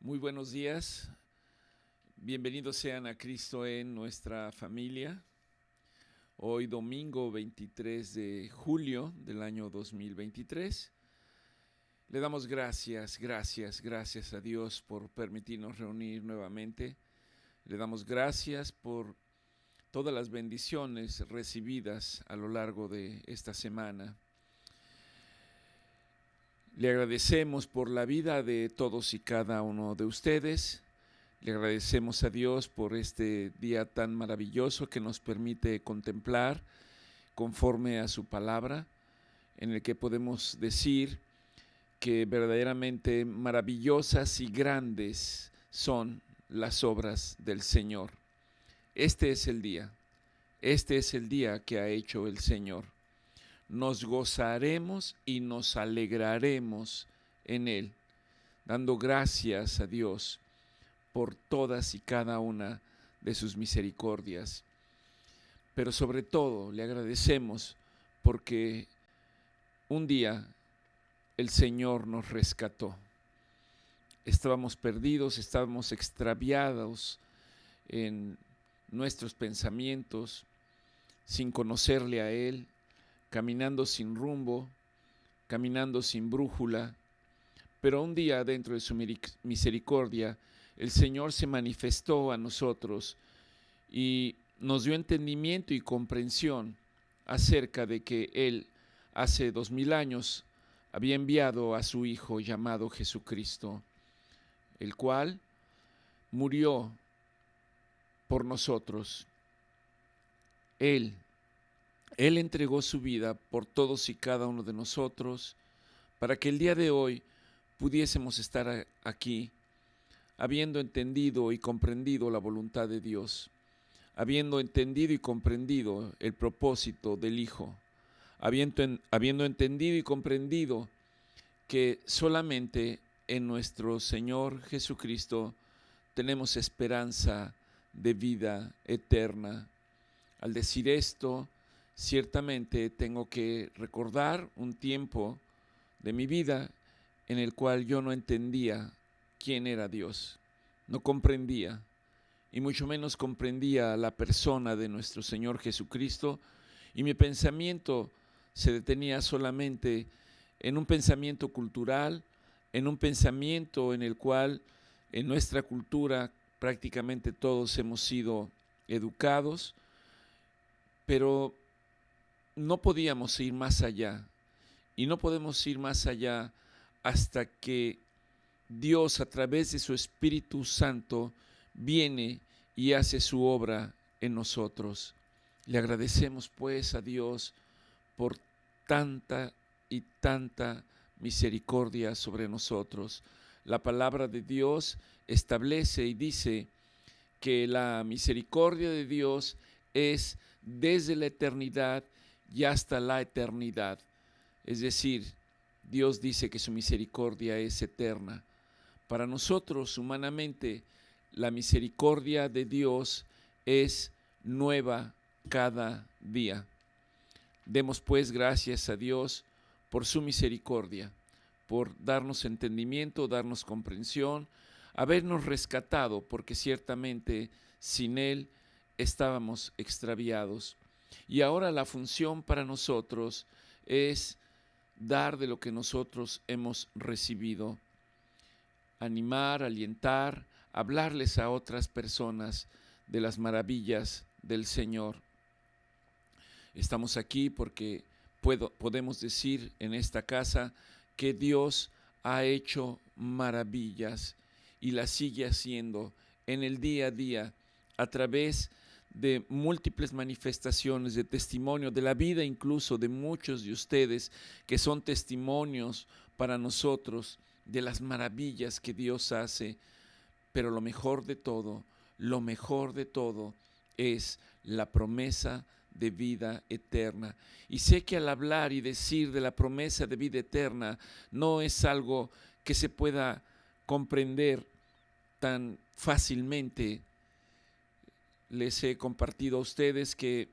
Muy buenos días, bienvenidos sean a Cristo en nuestra familia. Hoy domingo 23 de julio del año 2023. Le damos gracias a Dios por permitirnos reunir nuevamente. Le damos gracias por todas las bendiciones recibidas a lo largo de esta semana. Le agradecemos por la vida de todos y cada uno de ustedes. Le agradecemos a Dios por este día tan maravilloso que nos permite contemplar conforme a su palabra, en el que podemos decir que verdaderamente maravillosas y grandes son las obras del Señor. Este es el día que ha hecho el Señor. Nos gozaremos y nos alegraremos en Él, dando gracias a Dios por todas y cada una de sus misericordias. Pero sobre todo le agradecemos porque un día el Señor nos rescató. Estábamos perdidos, estábamos extraviados en nuestros pensamientos, sin conocerle a Él, caminando sin rumbo, caminando sin brújula. Pero un día, dentro de su misericordia, el Señor se manifestó a nosotros y nos dio entendimiento y comprensión acerca de que Él hace 2000 años había enviado a su Hijo llamado Jesucristo, el cual murió por nosotros. Él entregó su vida por todos y cada uno de nosotros para que el día de hoy pudiésemos estar aquí, habiendo entendido y comprendido la voluntad de Dios, habiendo entendido y comprendido el propósito del Hijo, habiendo entendido y comprendido que solamente en nuestro Señor Jesucristo tenemos esperanza de vida eterna. Al decir esto, ciertamente tengo que recordar un tiempo de mi vida en el cual yo no entendía quién era Dios, no comprendía, y mucho menos comprendía la persona de nuestro Señor Jesucristo, y mi pensamiento se detenía solamente en un pensamiento cultural, en un pensamiento en el cual en nuestra cultura prácticamente todos hemos sido educados, pero no podíamos ir más allá, y no podemos ir más allá hasta que Dios, a través de su Espíritu Santo, viene y hace su obra en nosotros. Le agradecemos pues a Dios por tanta y tanta misericordia sobre nosotros. La palabra de Dios establece y dice que la misericordia de Dios es desde la eternidad y hasta la eternidad. Es decir, Dios dice que su misericordia es eterna. Para nosotros, humanamente, la misericordia de Dios es nueva cada día. Demos pues gracias a Dios por su misericordia, por darnos entendimiento, darnos comprensión, habernos rescatado, porque ciertamente sin Él estábamos extraviados. Y ahora la función para nosotros es dar de lo que nosotros hemos recibido, animar, alientar, hablarles a otras personas de las maravillas del Señor. Estamos aquí porque podemos decir en esta casa que Dios ha hecho maravillas y las sigue haciendo en el día a día a través de múltiples manifestaciones de testimonio, de la vida incluso de muchos de ustedes que son testimonios para nosotros de las maravillas que Dios hace. Pero lo mejor de todo es la promesa de vida eterna. Y sé que al hablar y decir de la promesa de vida eterna no es algo que se pueda comprender tan fácilmente. Les he compartido a ustedes que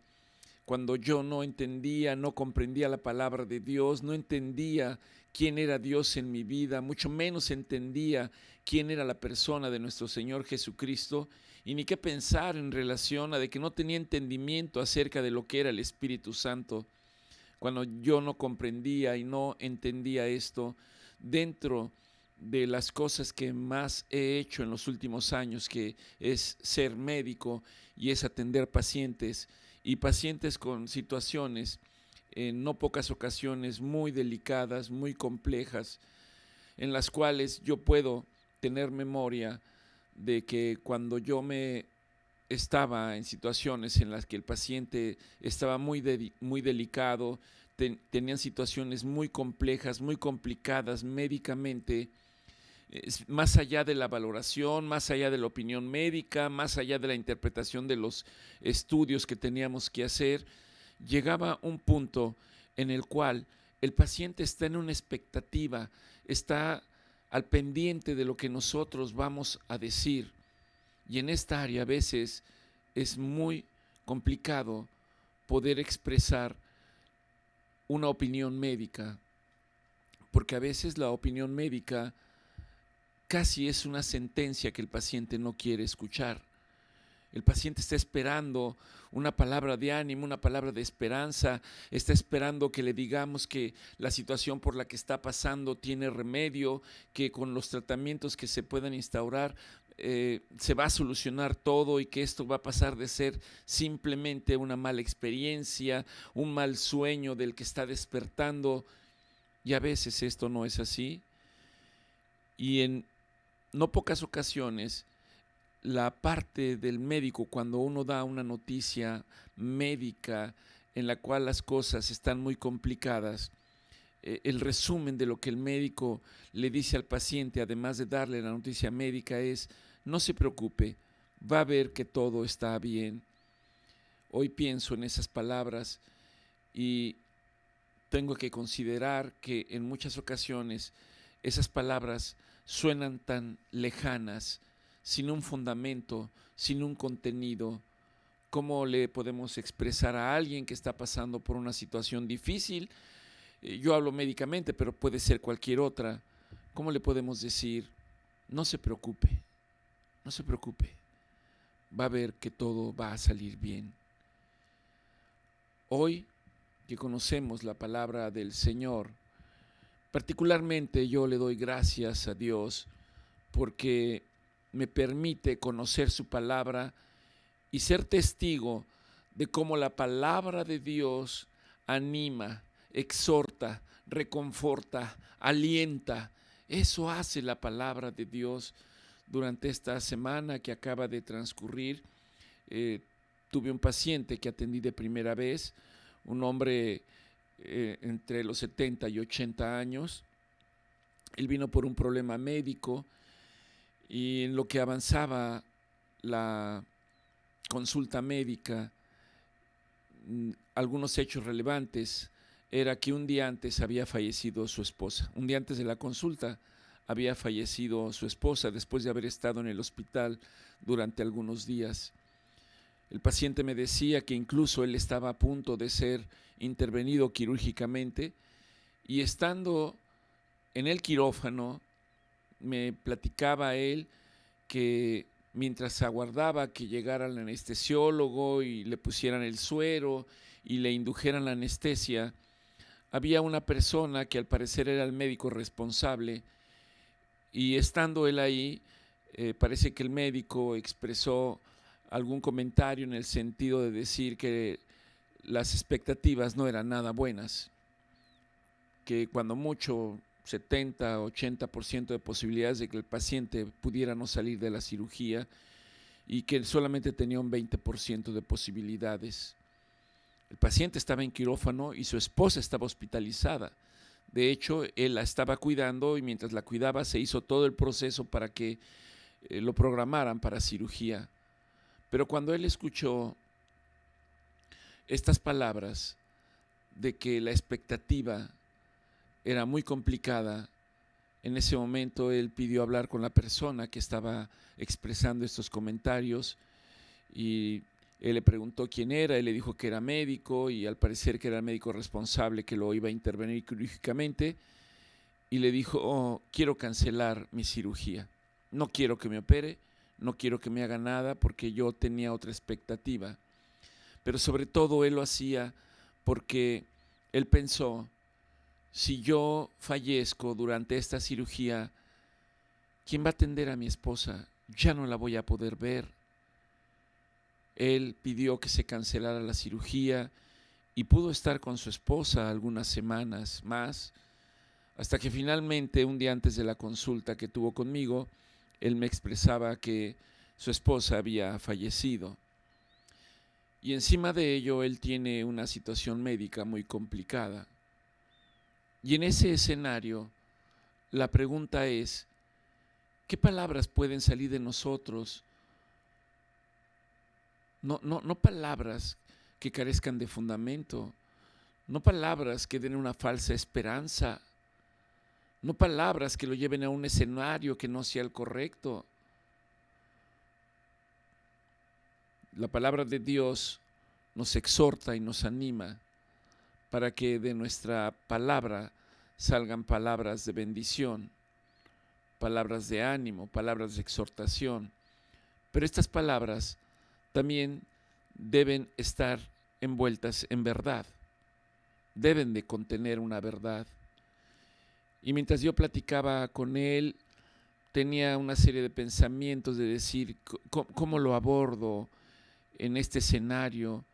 cuando yo no entendía, no comprendía la palabra de Dios, no entendía quién era Dios en mi vida, mucho menos entendía quién era la persona de nuestro Señor Jesucristo, y ni qué pensar en relación a de que no tenía entendimiento acerca de lo que era el Espíritu Santo. Cuando yo no comprendía y no entendía esto, dentro de las cosas que más he hecho en los últimos años, que es ser médico y es atender pacientes, y pacientes con situaciones en no pocas ocasiones muy delicadas, muy complejas, en las cuales yo puedo tener memoria de que cuando yo me estaba en situaciones en las que el paciente estaba muy delicado, tenían situaciones muy complejas, muy complicadas médicamente, más allá de la valoración, más allá de la opinión médica, más allá de la interpretación de los estudios que teníamos que hacer, llegaba un punto en el cual el paciente está en una expectativa, está al pendiente de lo que nosotros vamos a decir. Y en esta área a veces es muy complicado poder expresar una opinión médica, porque a veces la opinión médica casi es una sentencia que el paciente no quiere escuchar. El paciente está esperando una palabra de ánimo, una palabra de esperanza, está esperando que le digamos que la situación por la que está pasando tiene remedio, que con los tratamientos que se puedan instaurar se va a solucionar todo y que esto va a pasar de ser simplemente una mala experiencia, un mal sueño del que está despertando. Y a veces esto no es así. Y en no pocas ocasiones la parte del médico, cuando uno da una noticia médica en la cual las cosas están muy complicadas, el resumen de lo que el médico le dice al paciente, además de darle la noticia médica, es: no se preocupe, va a ver que todo está bien. Hoy pienso en esas palabras y tengo que considerar que en muchas ocasiones esas palabras suenan tan lejanas, sin un fundamento, sin un contenido. ¿Cómo le podemos expresar a alguien que está pasando por una situación difícil? Yo hablo médicamente, pero puede ser cualquier otra. ¿Cómo le podemos decir: no se preocupe, no se preocupe, va a ver que todo va a salir bien? Hoy que conocemos la palabra del Señor, particularmente yo le doy gracias a Dios porque me permite conocer su palabra y ser testigo de cómo la palabra de Dios anima, exhorta, reconforta, alienta. Eso hace la palabra de Dios. Durante esta semana que acaba de transcurrir, tuve un paciente que atendí de primera vez, un hombre entre los 70 y 80 años. Él vino por un problema médico y en lo que avanzaba la consulta médica, algunos hechos relevantes era que un día antes había fallecido su esposa. Un día antes de la consulta había fallecido su esposa después de haber estado en el hospital durante algunos días. El paciente me decía que incluso él estaba a punto de ser intervenido quirúrgicamente y estando en el quirófano me platicaba él que mientras aguardaba que llegara el anestesiólogo y le pusieran el suero y le indujeran la anestesia, había una persona que al parecer era el médico responsable, y estando él ahí, parece que el médico expresó algún comentario en el sentido de decir que las expectativas no eran nada buenas, que cuando mucho 70-80% de posibilidades de que el paciente pudiera no salir de la cirugía y que solamente tenía un 20% de posibilidades. El paciente estaba en quirófano y su esposa estaba hospitalizada. De hecho, él la estaba cuidando y mientras la cuidaba se hizo todo el proceso para que lo programaran para cirugía. Pero cuando él escuchó estas palabras de que la expectativa era muy complicada, en ese momento él pidió hablar con la persona que estaba expresando estos comentarios y él le preguntó quién era, él le dijo que era médico y al parecer que era el médico responsable que lo iba a intervenir quirúrgicamente, y le dijo, oh, quiero cancelar mi cirugía. No quiero que me opere, no quiero que me haga nada porque yo tenía otra expectativa. Pero sobre todo él lo hacía porque él pensó, si yo fallezco durante esta cirugía, ¿quién va a atender a mi esposa? Ya no la voy a poder ver. Él pidió que se cancelara la cirugía y pudo estar con su esposa algunas semanas más, hasta que finalmente, un día antes de la consulta que tuvo conmigo, él me expresaba que su esposa había fallecido. Y encima de ello, él tiene una situación médica muy complicada. Y en ese escenario, la pregunta es, ¿qué palabras pueden salir de nosotros? No palabras que carezcan de fundamento, no palabras que den una falsa esperanza, no palabras que lo lleven a un escenario que no sea el correcto. La palabra de Dios nos exhorta y nos anima para que de nuestra palabra salgan palabras de bendición, palabras de ánimo, palabras de exhortación. Pero estas palabras también deben estar envueltas en verdad, deben de contener una verdad. Y mientras yo platicaba con él, tenía una serie de pensamientos de decir, ¿cómo lo abordo en este escenario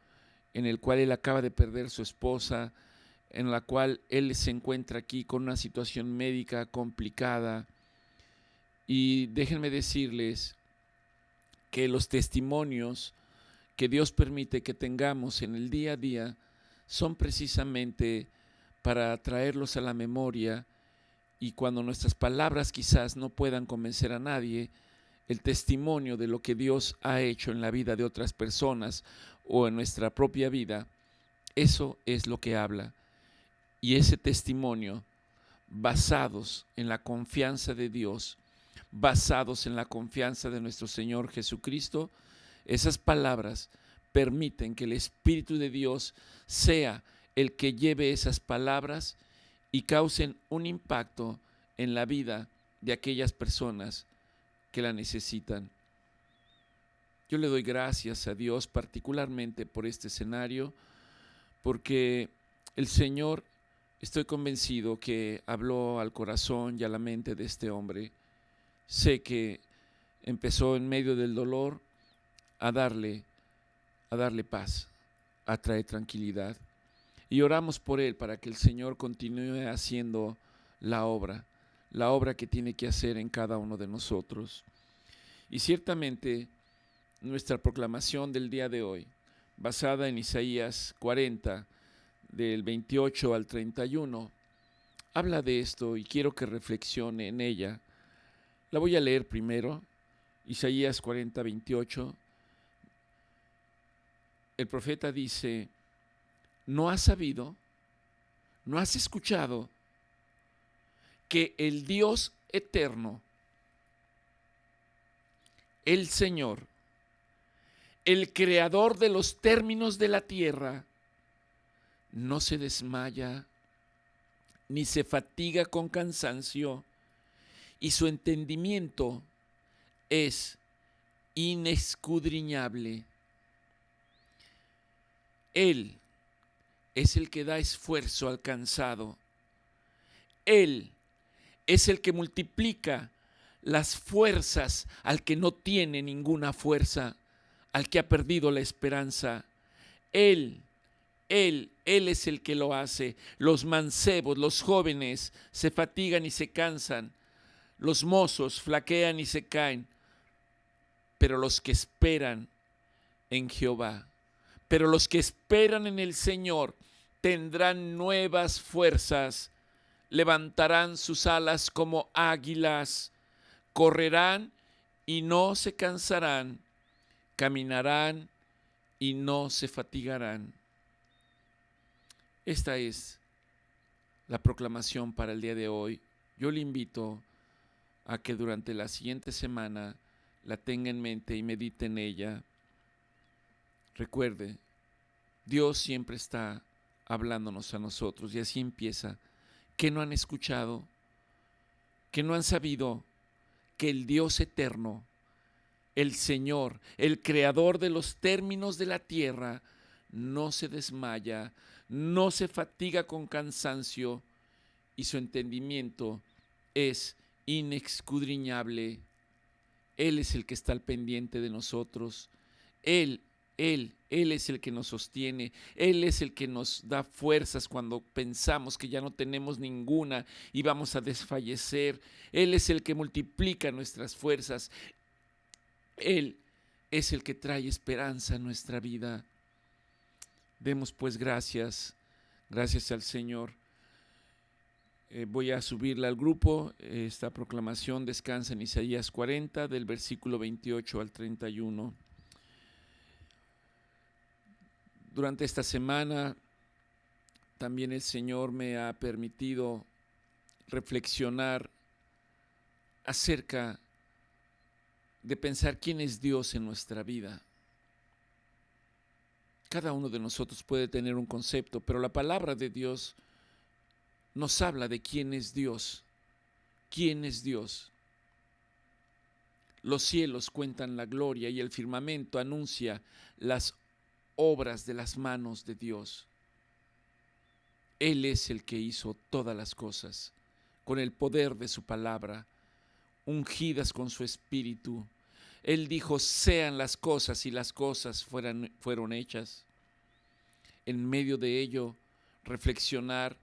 en el cual él acaba de perder su esposa, en la cual él se encuentra aquí con una situación médica complicada? Y déjenme decirles que los testimonios que Dios permite que tengamos en el día a día son precisamente para traerlos a la memoria, y cuando nuestras palabras quizás no puedan convencer a nadie, el testimonio de lo que Dios ha hecho en la vida de otras personas o en nuestra propia vida, eso es lo que habla. Y ese testimonio, basados en la confianza de Dios, basados en la confianza de nuestro Señor Jesucristo, esas palabras permiten que el Espíritu de Dios sea el que lleve esas palabras y causen un impacto en la vida de aquellas personas que la necesitan. Yo le doy gracias a Dios particularmente por este escenario, porque el Señor, estoy convencido que habló al corazón y a la mente de este hombre. Sé que empezó en medio del dolor a darle paz, a traer tranquilidad. Y oramos por él para que el Señor continúe haciendo la obra que tiene que hacer en cada uno de nosotros. Y ciertamente nuestra proclamación del día de hoy, basada en Isaías 40, del 28 al 31, habla de esto y quiero que reflexione en ella. La voy a leer primero, Isaías 40, 28. El profeta dice, ¿no has sabido, no has escuchado que el Dios eterno, el Señor, el creador de los términos de la tierra, no se desmaya ni se fatiga con cansancio, y su entendimiento es inescudriñable? Él es el que da esfuerzo al cansado. Él es el que multiplica las fuerzas al que no tiene ninguna fuerza, al que ha perdido la esperanza. Él es el que lo hace. Los mancebos, los jóvenes, se fatigan y se cansan. Los mozos flaquean y se caen. Pero los que esperan en Jehová, pero los que esperan en el Señor, tendrán nuevas fuerzas, levantarán sus alas como águilas, correrán y no se cansarán, caminarán y no se fatigarán. Esta es la proclamación para el día de hoy. Yo le invito a que durante la siguiente semana la tenga en mente y medite en ella. Recuerde, Dios siempre está hablándonos a nosotros, y así empieza. ¿Qué no han escuchado? que no han sabido que el Dios eterno, el Señor, el creador de los términos de la tierra, no se desmaya, no se fatiga con cansancio y su entendimiento es inescudriñable. Él es el que está al pendiente de nosotros. Él es el que nos sostiene. Él es el que nos da fuerzas cuando pensamos que ya no tenemos ninguna y vamos a desfallecer. Él es el que multiplica nuestras fuerzas. Él es el que trae esperanza a nuestra vida. Demos pues gracias al Señor. Voy a subirla al grupo. Esta proclamación descansa en Isaías 40, del versículo 28 al 31. Durante esta semana también el Señor me ha permitido reflexionar acerca de pensar quién es Dios en nuestra vida. Cada uno de nosotros puede tener un concepto, pero la palabra de Dios nos habla de quién es Dios. ¿Quién es Dios? Los cielos cuentan la gloria y el firmamento anuncia las obras de las manos de Dios. Él es el que hizo todas las cosas con el poder de su palabra, ungidas con su espíritu. Él dijo: sean las cosas, y las cosas fueron hechas. En medio de ello, reflexionar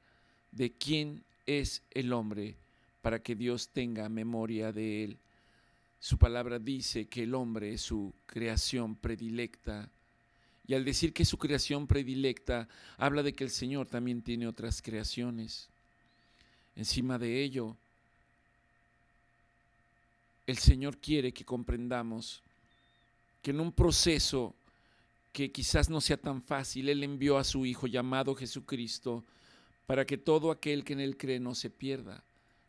de quién es el hombre para que Dios tenga memoria de él. Su palabra dice que el hombre es su creación predilecta. Y al decir que es su creación predilecta, habla de que el Señor también tiene otras creaciones. Encima de ello, el Señor quiere que comprendamos que en un proceso que quizás no sea tan fácil, Él envió a su Hijo llamado Jesucristo para que todo aquel que en Él cree no se pierda,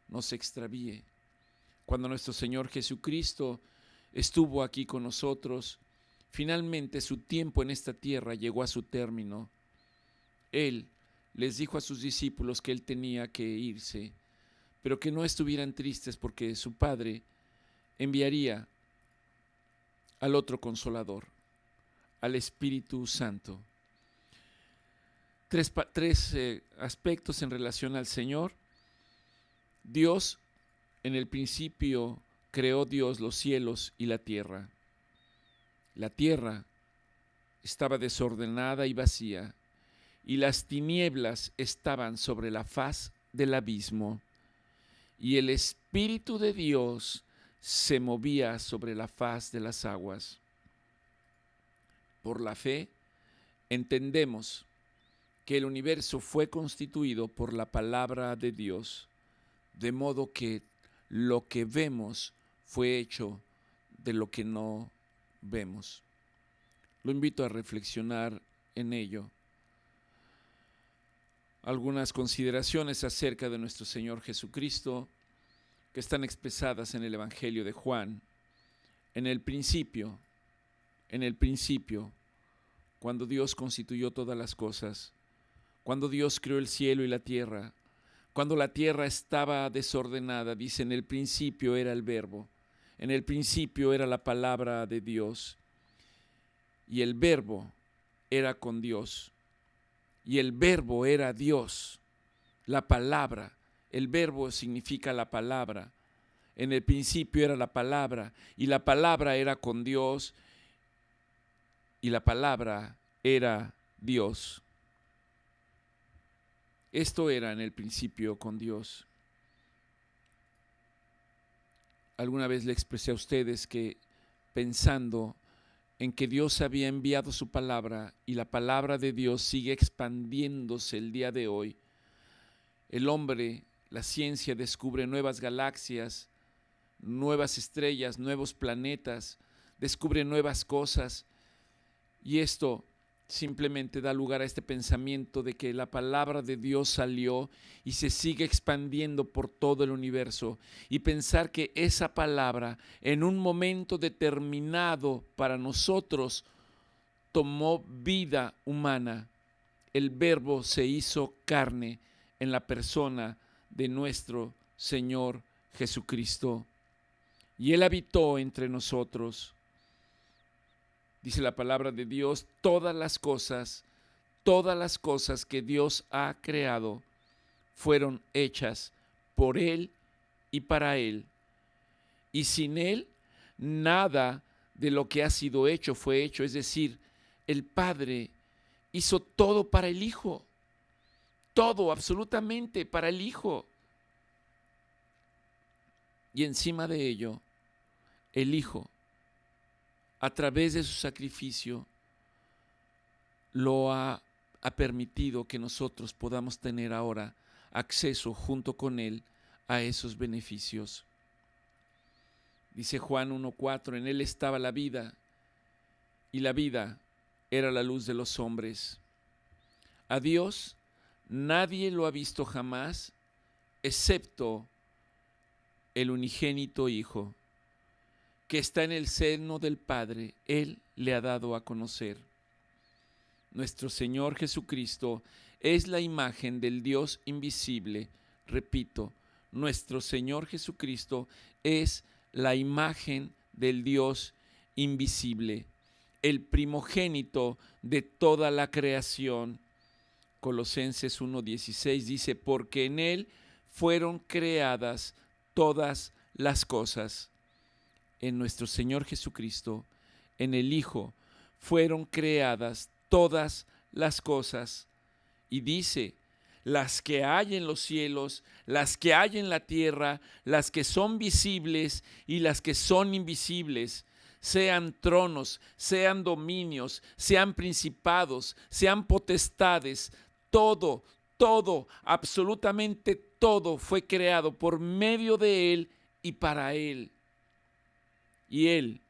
no se extravíe. Cuando nuestro Señor Jesucristo estuvo aquí con nosotros, finalmente su tiempo en esta tierra llegó a su término. Él les dijo a sus discípulos que Él tenía que irse, pero que no estuvieran tristes porque su Padre enviaría al otro Consolador, al Espíritu Santo. Tres aspectos en relación al Señor. Dios, en el principio creó Dios los cielos y la tierra. La tierra estaba desordenada y vacía, y las tinieblas estaban sobre la faz del abismo, y el Espíritu de Dios se movía sobre la faz de las aguas. Por la fe, entendemos que el universo fue constituido por la palabra de Dios, de modo que lo que vemos fue hecho de lo que no vemos. Lo invito a reflexionar en ello. Algunas consideraciones acerca de nuestro Señor Jesucristo que están expresadas en el Evangelio de Juan. En el principio, cuando Dios constituyó todas las cosas, cuando Dios creó el cielo y la tierra, cuando la tierra estaba desordenada, dice: en el principio era el Verbo, en el principio era la palabra de Dios, y el Verbo era con Dios, y el Verbo era Dios, la palabra. El Verbo significa la palabra. En el principio era la palabra, y la palabra era con Dios, y la palabra era Dios. Esto era en el principio con Dios. Alguna vez le expresé a ustedes que, pensando en que Dios había enviado su palabra y la palabra de Dios sigue expandiéndose el día de hoy, el hombre, la ciencia descubre nuevas galaxias, nuevas estrellas, nuevos planetas, descubre nuevas cosas, y esto simplemente da lugar a este pensamiento de que la palabra de Dios salió y se sigue expandiendo por todo el universo, y pensar que esa palabra en un momento determinado para nosotros tomó vida humana. El Verbo se hizo carne en la persona de nuestro Señor Jesucristo, y Él habitó entre nosotros. Dice la palabra de Dios, todas las cosas que Dios ha creado fueron hechas por Él y para Él. Y sin Él, nada de lo que ha sido hecho fue hecho. Es decir, el Padre hizo todo para el Hijo. Todo, absolutamente, para el Hijo. Y encima de ello, el Hijo, a través de su sacrificio, ha permitido que nosotros podamos tener ahora acceso junto con Él a esos beneficios. Dice Juan 1:4, en Él estaba la vida, y la vida era la luz de los hombres. A Dios nadie lo ha visto jamás, excepto el unigénito Hijo, que está en el seno del Padre. Él le ha dado a conocer. Nuestro Señor Jesucristo es la imagen del Dios invisible. Repito, nuestro Señor Jesucristo es la imagen del Dios invisible, el primogénito de toda la creación. Colosenses 1:16 dice, porque en Él fueron creadas todas las cosas. En nuestro Señor Jesucristo, en el Hijo, fueron creadas todas las cosas. Y dice, las que hay en los cielos, las que hay en la tierra, las que son visibles y las que son invisibles, sean tronos, sean dominios, sean principados, sean potestades, todo, absolutamente todo fue creado por medio de Él y para Él. Y Él,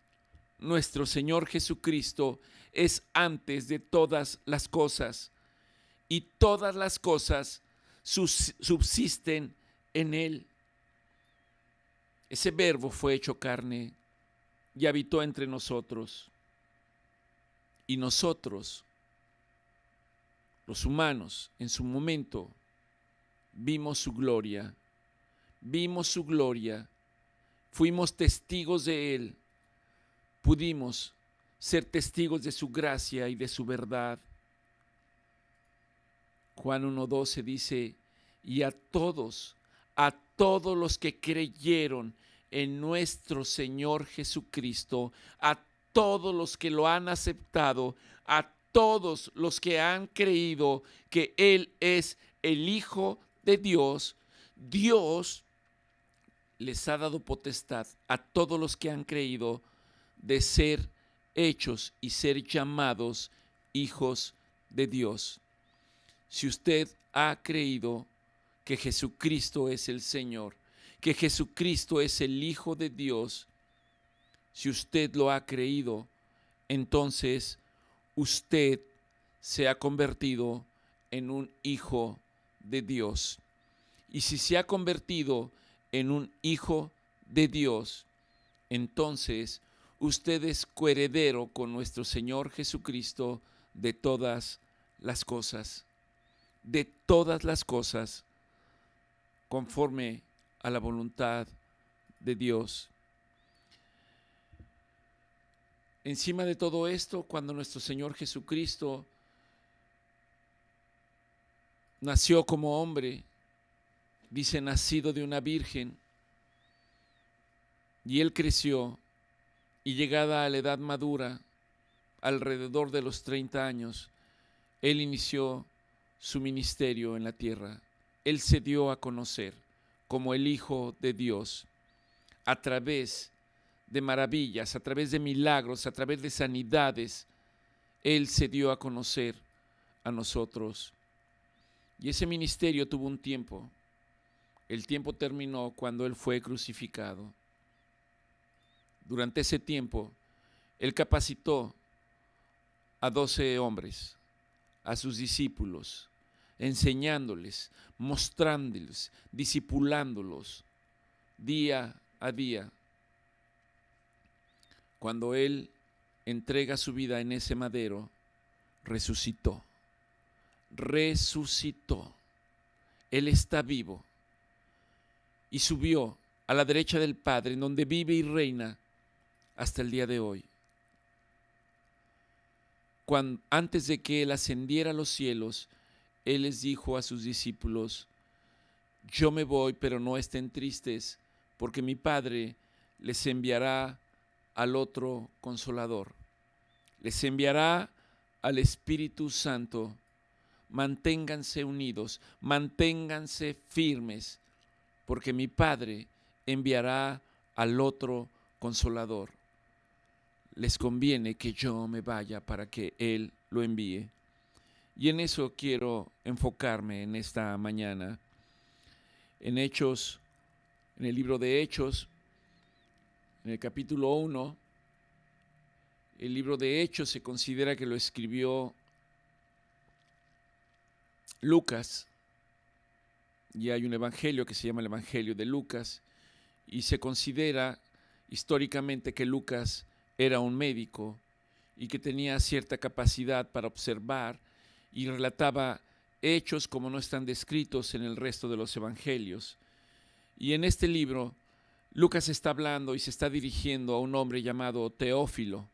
nuestro Señor Jesucristo, es antes de todas las cosas, y todas las cosas subsisten en Él. Ese verbo fue hecho carne y habitó entre nosotros. Y nosotros, los humanos, en su momento, vimos su gloria, fuimos testigos de Él, pudimos ser testigos de su gracia y de su verdad. Juan 1:12 dice, y a todos los que creyeron en nuestro Señor Jesucristo, a todos los que lo han aceptado, a todos los que han creído que Él es el Hijo de Dios, Dios les ha dado potestad a todos los que han creído de ser hechos y ser llamados hijos de Dios. Si usted ha creído que Jesucristo es el Señor, que Jesucristo es el Hijo de Dios, si usted lo ha creído, entonces usted se ha convertido en un hijo de Dios. Y si se ha convertido en un hijo de Dios, entonces usted es coheredero con nuestro Señor Jesucristo de todas las cosas, conforme a la voluntad de Dios. Encima de todo esto, cuando nuestro Señor Jesucristo nació como hombre, dice nacido de una virgen, y Él creció, y llegada a la edad madura, alrededor de los 30 años, Él inició su ministerio en la tierra. Él se dio a conocer como el Hijo de Dios a través de maravillas, a través de milagros, a través de sanidades. Él se dio a conocer a nosotros. Y ese ministerio tuvo un tiempo. El tiempo terminó cuando Él fue crucificado. Durante ese tiempo, Él capacitó a 12 hombres, a sus discípulos, enseñándoles, mostrándoles, discipulándolos día a día. Cuando Él entrega su vida en ese madero, resucitó. Él está vivo y subió a la derecha del Padre, en donde vive y reina hasta el día de hoy. Antes de que Él ascendiera a los cielos, Él les dijo a sus discípulos: yo me voy, pero no estén tristes, porque mi Padre les enviará al otro Consolador. Les enviará al Espíritu Santo. Manténganse unidos, manténganse firmes, porque mi Padre enviará al otro Consolador. Les conviene que yo me vaya para que Él lo envíe. Y en eso quiero enfocarme en esta mañana. En Hechos, en el libro de Hechos, en el capítulo 1, el libro de Hechos se considera que lo escribió Lucas, y hay un evangelio que se llama el Evangelio de Lucas, y se considera históricamente que Lucas era un médico y que tenía cierta capacidad para observar y relataba hechos como no están descritos en el resto de los evangelios. Y en este libro, Lucas está hablando y se está dirigiendo a un hombre llamado Teófilo,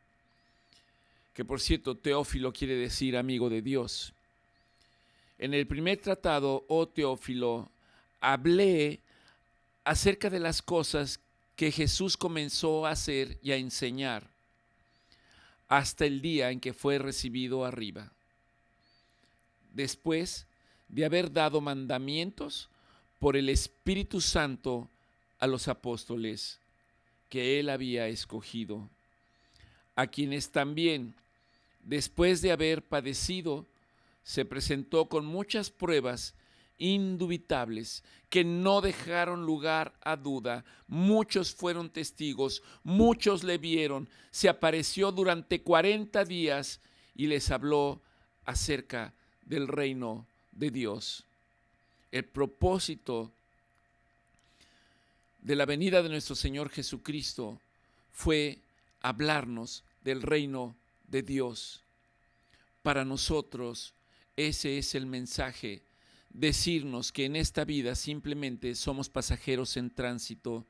que por cierto, Teófilo quiere decir amigo de Dios. En el primer tratado, oh Teófilo, hablé acerca de las cosas que Jesús comenzó a hacer y a enseñar hasta el día en que fue recibido arriba, después de haber dado mandamientos por el Espíritu Santo a los apóstoles que él había escogido, a quienes también, después de haber padecido, se presentó con muchas pruebas indubitables que no dejaron lugar a duda. Muchos fueron testigos, muchos le vieron. Se apareció durante 40 días y les habló acerca del reino de Dios. El propósito de la venida de nuestro Señor Jesucristo fue hablarnos del reino de Dios. Para nosotros, ese es el mensaje, decirnos que en esta vida simplemente somos pasajeros en tránsito.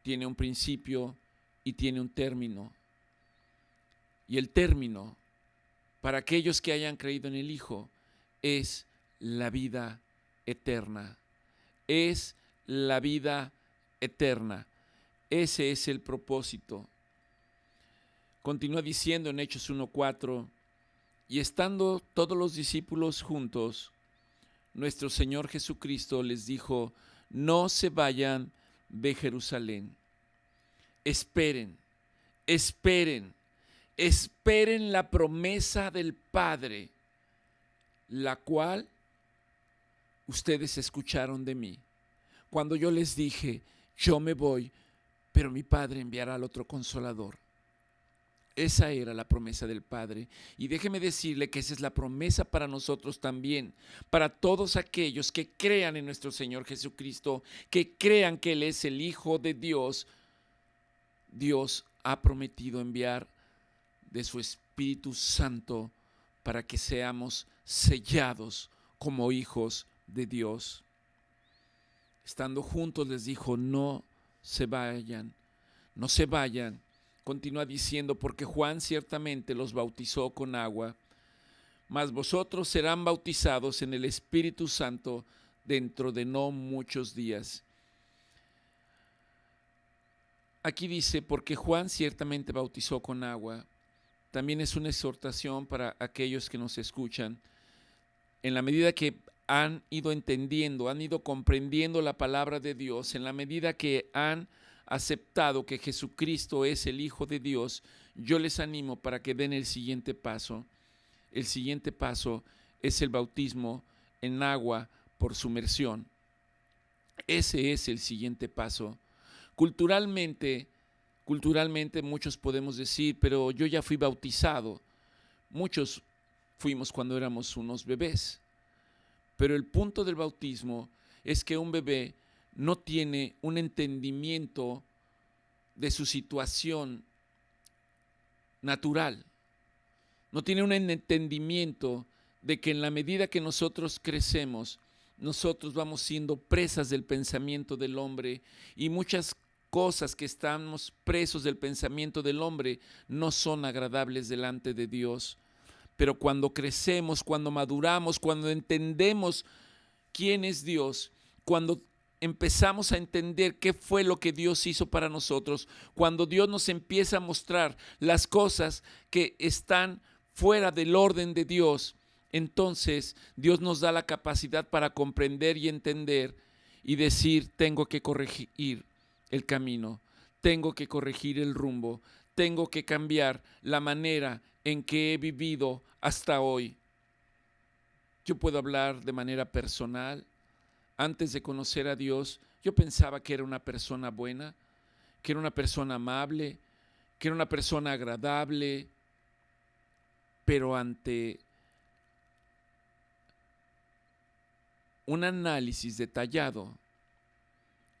Tiene un principio y tiene un término. Y el término, para aquellos que hayan creído en el Hijo, es la vida eterna. Es la vida eterna. Ese es el propósito. Continúa diciendo en Hechos 1:4, y estando todos los discípulos juntos, nuestro Señor Jesucristo les dijo: no se vayan de Jerusalén. Esperen, esperen, esperen la promesa del Padre, la cual ustedes escucharon de mí. Cuando yo les dije: yo me voy, pero mi Padre enviará al otro Consolador. Esa era la promesa del Padre. Y déjeme decirle que esa es la promesa para nosotros también, para todos aquellos que crean en nuestro Señor Jesucristo, que crean que Él es el Hijo de Dios. Dios ha prometido enviar de su Espíritu Santo para que seamos sellados como hijos de Dios. Estando juntos les dijo: no se vayan, no se vayan. Continúa diciendo: porque Juan ciertamente los bautizó con agua, mas vosotros serán bautizados en el Espíritu Santo dentro de no muchos días. Aquí dice: porque Juan ciertamente bautizó con agua. También es una exhortación para aquellos que nos escuchan. En la medida que han ido entendiendo, han ido comprendiendo la palabra de Dios, en la medida que han aceptado que Jesucristo es el Hijo de Dios, yo les animo para que den el siguiente paso. El siguiente paso es el bautismo en agua por sumersión. Ese es el siguiente paso. Culturalmente muchos podemos decir: pero yo ya fui bautizado. Muchos fuimos cuando éramos unos bebés. Pero el punto del bautismo es que un bebé no tiene un entendimiento de su situación natural. No tiene un entendimiento de que en la medida que nosotros crecemos, nosotros vamos siendo presas del pensamiento del hombre, y muchas cosas que estamos presos del pensamiento del hombre no son agradables delante de Dios. Pero cuando crecemos, cuando maduramos, cuando entendemos quién es Dios, cuando empezamos a entender qué fue lo que Dios hizo para nosotros, cuando Dios nos empieza a mostrar las cosas que están fuera del orden de Dios, entonces Dios nos da la capacidad para comprender y entender y decir: tengo que corregir el camino, tengo que corregir el rumbo, tengo que cambiar la manera en que he vivido hasta hoy. Yo puedo hablar de manera personal. Antes de conocer a Dios, yo pensaba que era una persona buena, que era una persona amable, que era una persona agradable, pero ante un análisis detallado,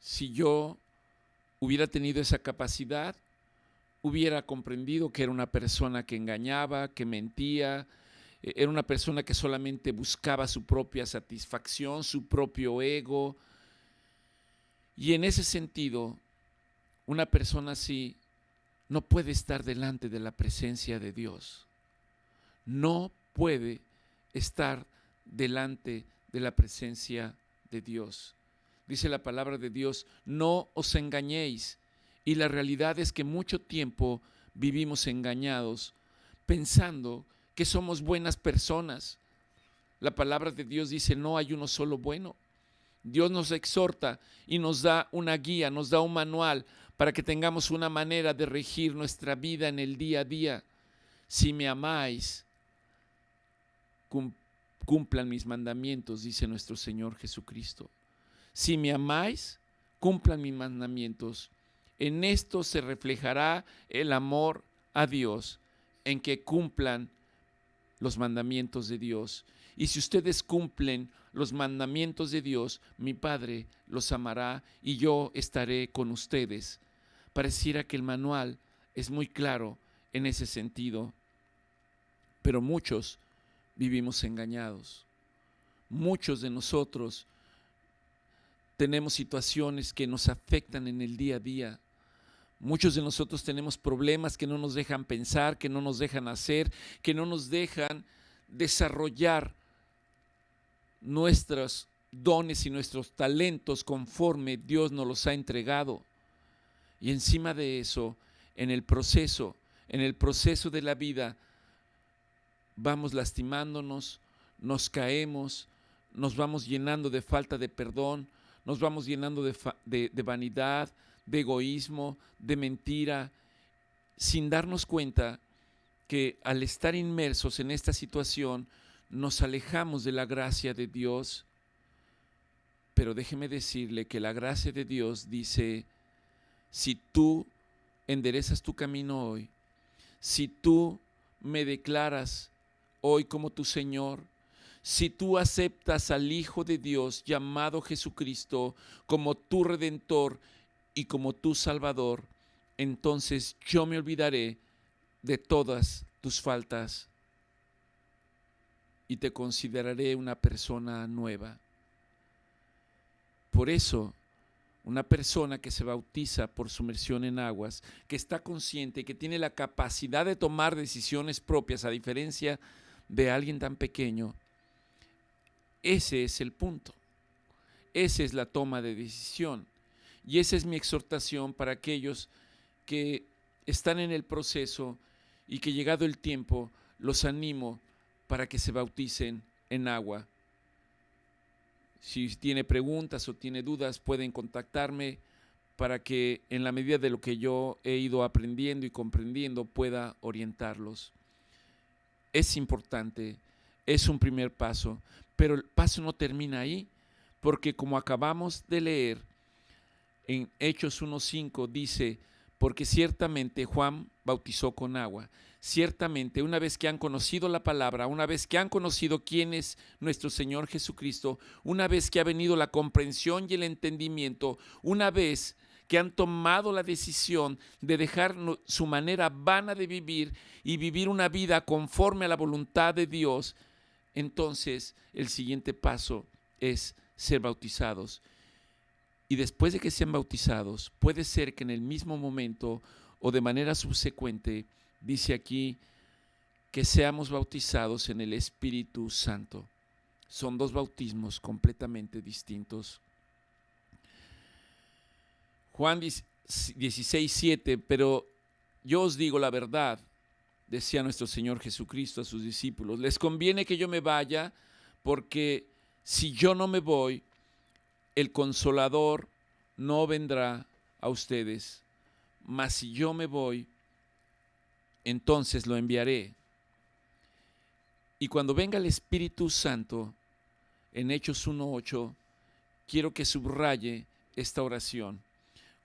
si yo hubiera tenido esa capacidad, hubiera comprendido que era una persona que engañaba, que mentía, era una persona que solamente buscaba su propia satisfacción, su propio ego. Y en ese sentido, una persona así no puede estar delante de la presencia de Dios. No puede estar delante de la presencia de Dios. Dice la palabra de Dios: no os engañéis. Y la realidad es que mucho tiempo vivimos engañados, pensando que somos buenas personas. La palabra de Dios dice: no hay uno solo bueno. Dios nos exhorta y nos da una guía, nos da un manual para que tengamos una manera de regir nuestra vida en el día a día. Si me amáis, cumplan mis mandamientos, dice nuestro Señor Jesucristo. Si me amáis, cumplan mis mandamientos. En esto se reflejará el amor a Dios, en que cumplan los mandamientos de Dios. Y si ustedes cumplen los mandamientos de Dios, mi Padre los amará y yo estaré con ustedes. Pareciera que el manual es muy claro en ese sentido, pero muchos vivimos engañados. Muchos de nosotros tenemos situaciones que nos afectan en el día a día. Muchos de nosotros tenemos problemas que no nos dejan pensar, que no nos dejan hacer, que no nos dejan desarrollar nuestros dones y nuestros talentos conforme Dios nos los ha entregado. Y encima de eso, en el proceso de la vida, vamos lastimándonos, nos caemos, nos vamos llenando de falta de perdón, nos vamos llenando de vanidad, de egoísmo, de mentira, sin darnos cuenta que al estar inmersos en esta situación nos alejamos de la gracia de Dios. Pero déjeme decirle que la gracia de Dios dice: si tú enderezas tu camino hoy, si tú me declaras hoy como tu Señor, si tú aceptas al Hijo de Dios llamado Jesucristo como tu Redentor y como tu Salvador, entonces yo me olvidaré de todas tus faltas y te consideraré una persona nueva. Por eso, una persona que se bautiza por sumersión en aguas, que está consciente, que tiene la capacidad de tomar decisiones propias, a diferencia de alguien tan pequeño, ese es el punto. Esa es la toma de decisión. Y esa es mi exhortación para aquellos que están en el proceso y que, llegado el tiempo, los animo para que se bauticen en agua. Si tiene preguntas o tiene dudas, pueden contactarme para que, en la medida de lo que yo he ido aprendiendo y comprendiendo, pueda orientarlos. Es importante, es un primer paso, pero el paso no termina ahí, porque como acabamos de leer en Hechos 1:5, dice: porque ciertamente Juan bautizó con agua. Ciertamente, una vez que han conocido la palabra, una vez que han conocido quién es nuestro Señor Jesucristo, una vez que ha venido la comprensión y el entendimiento, una vez que han tomado la decisión de dejar su manera vana de vivir y vivir una vida conforme a la voluntad de Dios, entonces el siguiente paso es ser bautizados. Y después de que sean bautizados, puede ser que en el mismo momento o de manera subsecuente, dice aquí, que seamos bautizados en el Espíritu Santo. Son dos bautismos completamente distintos. Juan 16:7, pero yo os digo la verdad, decía nuestro Señor Jesucristo a sus discípulos, les conviene que yo me vaya, porque si yo no me voy, el Consolador no vendrá a ustedes, mas si yo me voy, entonces lo enviaré. Y cuando venga el Espíritu Santo, en Hechos 1:8, quiero que subraye esta oración.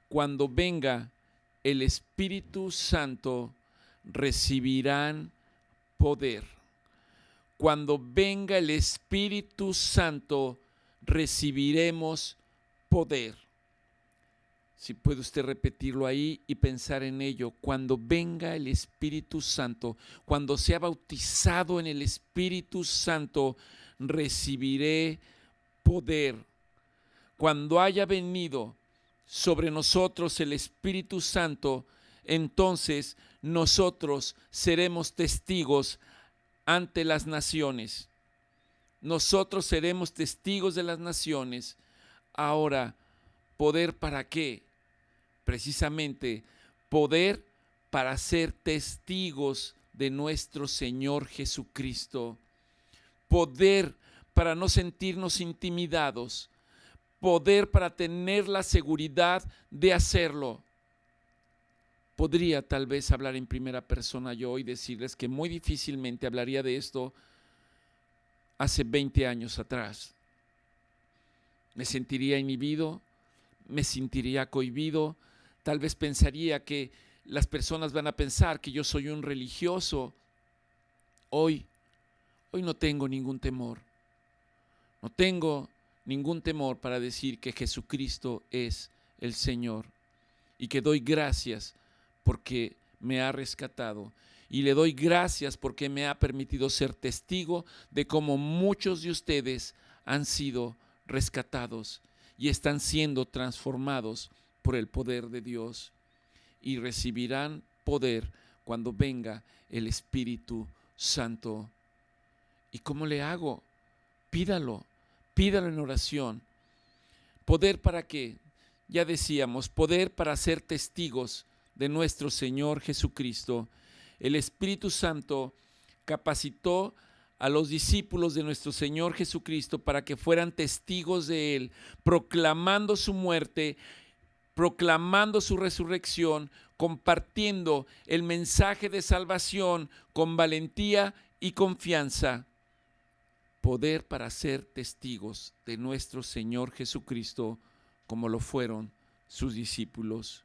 Cuando venga el Espíritu Santo, recibirán poder. Cuando venga el Espíritu Santo, recibiremos poder. Si puede usted repetirlo ahí y pensar en ello, cuando venga el Espíritu Santo, cuando sea bautizado en el Espíritu Santo, recibiré poder. Cuando haya venido sobre nosotros el Espíritu Santo, entonces nosotros seremos testigos ante las naciones. Nosotros seremos testigos de las naciones. Ahora, ¿poder para qué? Precisamente poder para ser testigos de nuestro Señor Jesucristo. Poder para no sentirnos intimidados. Poder para tener la seguridad de hacerlo. Podría tal vez hablar en primera persona yo y decirles que muy difícilmente hablaría de esto hace 20 años atrás. Me sentiría inhibido, me sentiría cohibido, tal vez pensaría que las personas van a pensar que yo soy un religioso. Hoy no tengo ningún temor. No tengo ningún temor para decir que Jesucristo es el Señor y que doy gracias porque me ha rescatado. Y le doy gracias porque me ha permitido ser testigo de cómo muchos de ustedes han sido rescatados y están siendo transformados por el poder de Dios. Y recibirán poder cuando venga el Espíritu Santo. ¿Y cómo le hago? Pídalo en oración. ¿Poder para qué? Ya decíamos, poder para ser testigos de nuestro Señor Jesucristo. El Espíritu Santo capacitó a los discípulos de nuestro Señor Jesucristo para que fueran testigos de Él, proclamando su muerte, proclamando su resurrección, compartiendo el mensaje de salvación con valentía y confianza. Poder para ser testigos de nuestro Señor Jesucristo, como lo fueron sus discípulos.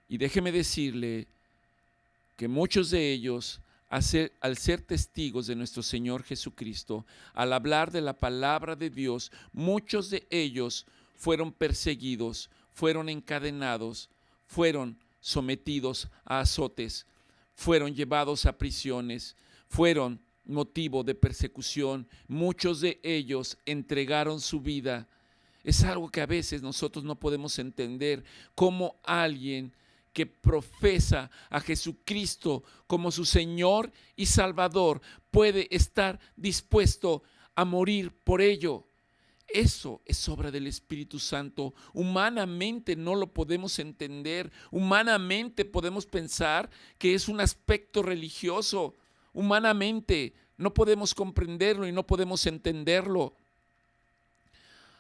Y déjeme decirle que muchos de ellos, al ser testigos de nuestro Señor Jesucristo, al hablar de la palabra de Dios, muchos de ellos fueron perseguidos, fueron encadenados, fueron sometidos a azotes, fueron llevados a prisiones, fueron motivo de persecución. Muchos de ellos entregaron su vida. Es algo que a veces nosotros no podemos entender, cómo alguien que profesa a Jesucristo como su Señor y Salvador puede estar dispuesto a morir por ello. Eso es obra del Espíritu Santo. Humanamente no lo podemos entender. Humanamente podemos pensar que es un aspecto religioso. Humanamente no podemos comprenderlo y no podemos entenderlo.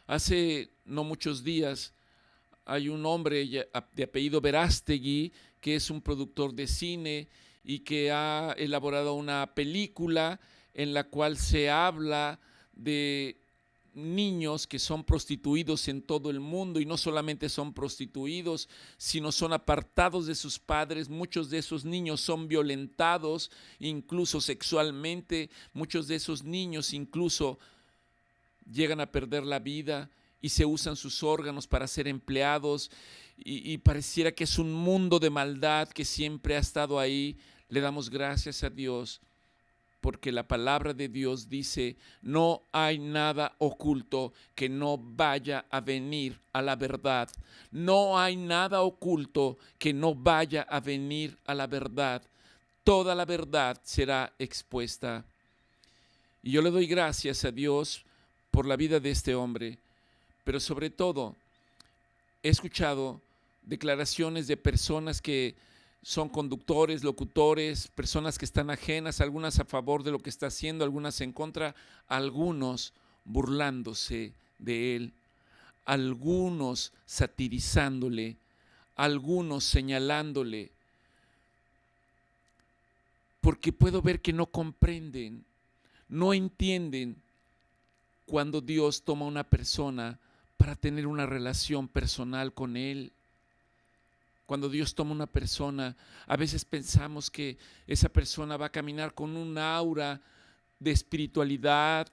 Hace no muchos días hay un hombre de apellido Verástegui que es un productor de cine y que ha elaborado una película en la cual se habla de niños que son prostituidos en todo el mundo, y no solamente son prostituidos, sino son apartados de sus padres. Muchos de esos niños son violentados, incluso sexualmente. Muchos de esos niños incluso llegan a perder la vida y se usan sus órganos para ser empleados, y pareciera que es un mundo de maldad que siempre ha estado ahí. Le damos gracias a Dios porque la palabra de Dios dice: no hay nada oculto que no vaya a venir a la verdad. No hay nada oculto que no vaya a venir a la verdad. Toda la verdad será expuesta. Y yo le doy gracias a Dios por la vida de este hombre, pero sobre todo he escuchado declaraciones de personas que son conductores, locutores, personas que están ajenas, algunas a favor de lo que está haciendo, algunas en contra, algunos burlándose de él, algunos satirizándole, algunos señalándole, porque puedo ver que no comprenden, no entienden cuando Dios toma una persona para tener una relación personal con él. Cuando Dios toma una persona, a veces pensamos que esa persona va a caminar con un aura de espiritualidad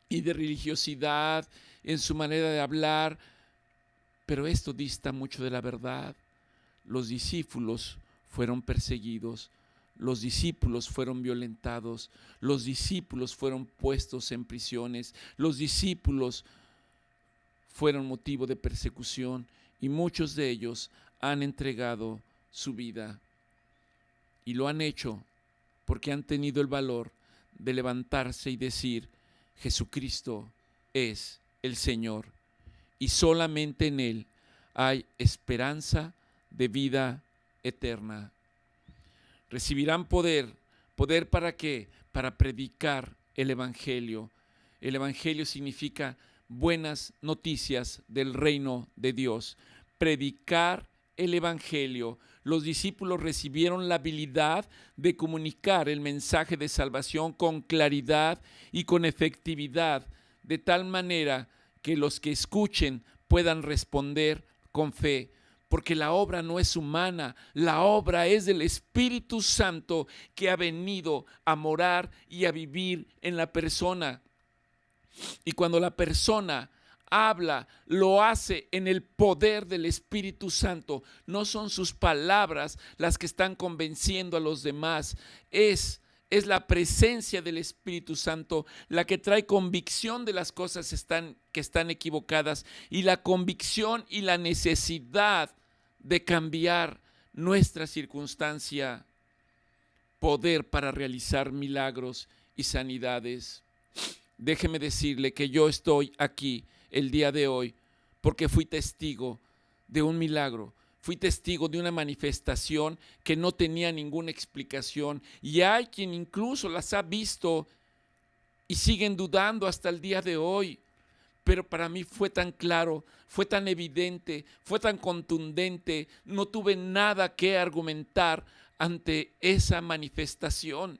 y de religiosidad en su manera de hablar, pero esto dista mucho de la verdad. Los discípulos fueron perseguidos, los discípulos fueron violentados, los discípulos fueron puestos en prisiones, los discípulos fueron motivo de persecución y muchos de ellos han entregado su vida y lo han hecho porque han tenido el valor de levantarse y decir: Jesucristo es el Señor y solamente en Él hay esperanza de vida eterna. Recibirán poder. ¿Poder para qué? Para predicar el Evangelio. El Evangelio significa buenas noticias del reino de Dios. Predicar el Evangelio. Los discípulos recibieron la habilidad de comunicar el mensaje de salvación con claridad y con efectividad, de tal manera que los que escuchen puedan responder con fe. Porque la obra no es humana, la obra es del Espíritu Santo que ha venido a morar y a vivir en la persona. Y cuando la persona habla, lo hace en el poder del Espíritu Santo. No son sus palabras las que están convenciendo a los demás, es la presencia del Espíritu Santo la que trae convicción de las cosas que están equivocadas, y la convicción y la necesidad de cambiar nuestra circunstancia, poder para realizar milagros y sanidades. Déjeme decirle que yo estoy aquí el día de hoy porque fui testigo de un milagro, fui testigo de una manifestación que no tenía ninguna explicación, y hay quien incluso las ha visto y siguen dudando hasta el día de hoy. Pero para mí fue tan claro, fue tan evidente, fue tan contundente, no tuve nada que argumentar ante esa manifestación.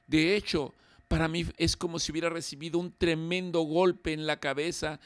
De hecho, para mí es como si hubiera recibido un tremendo golpe en la cabeza,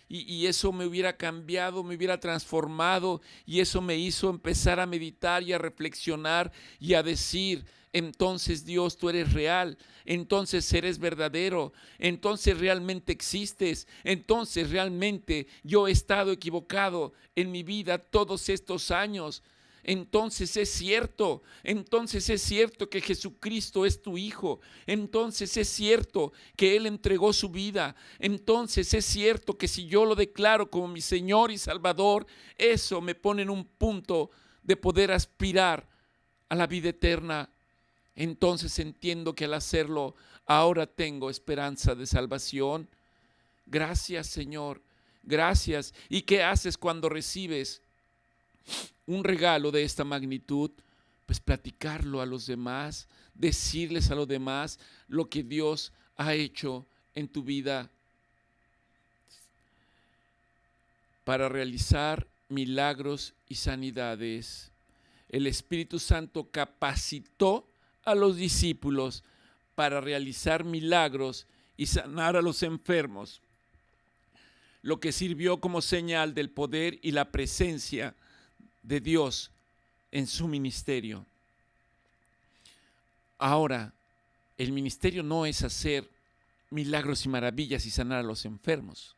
y eso me hubiera cambiado, me hubiera transformado, y eso me hizo empezar a meditar y a reflexionar y a decir: entonces Dios, tú eres real, entonces eres verdadero, entonces realmente existes, entonces realmente yo he estado equivocado en mi vida todos estos años. Entonces es cierto que Jesucristo es tu Hijo, entonces es cierto que Él entregó su vida, entonces es cierto que si yo lo declaro como mi Señor y Salvador, eso me pone en un punto de poder aspirar a la vida eterna. Entonces entiendo que al hacerlo ahora tengo esperanza de salvación. Gracias, Señor, gracias. ¿Y qué haces cuando recibes un regalo de esta magnitud? Pues platicarlo a los demás, decirles a los demás lo que Dios ha hecho en tu vida para realizar milagros y sanidades. El Espíritu Santo capacitó a los discípulos para realizar milagros y sanar a los enfermos, lo que sirvió como señal del poder y la presencia de Dios en su ministerio. Ahora, el ministerio no es hacer milagros y maravillas y sanar a los enfermos.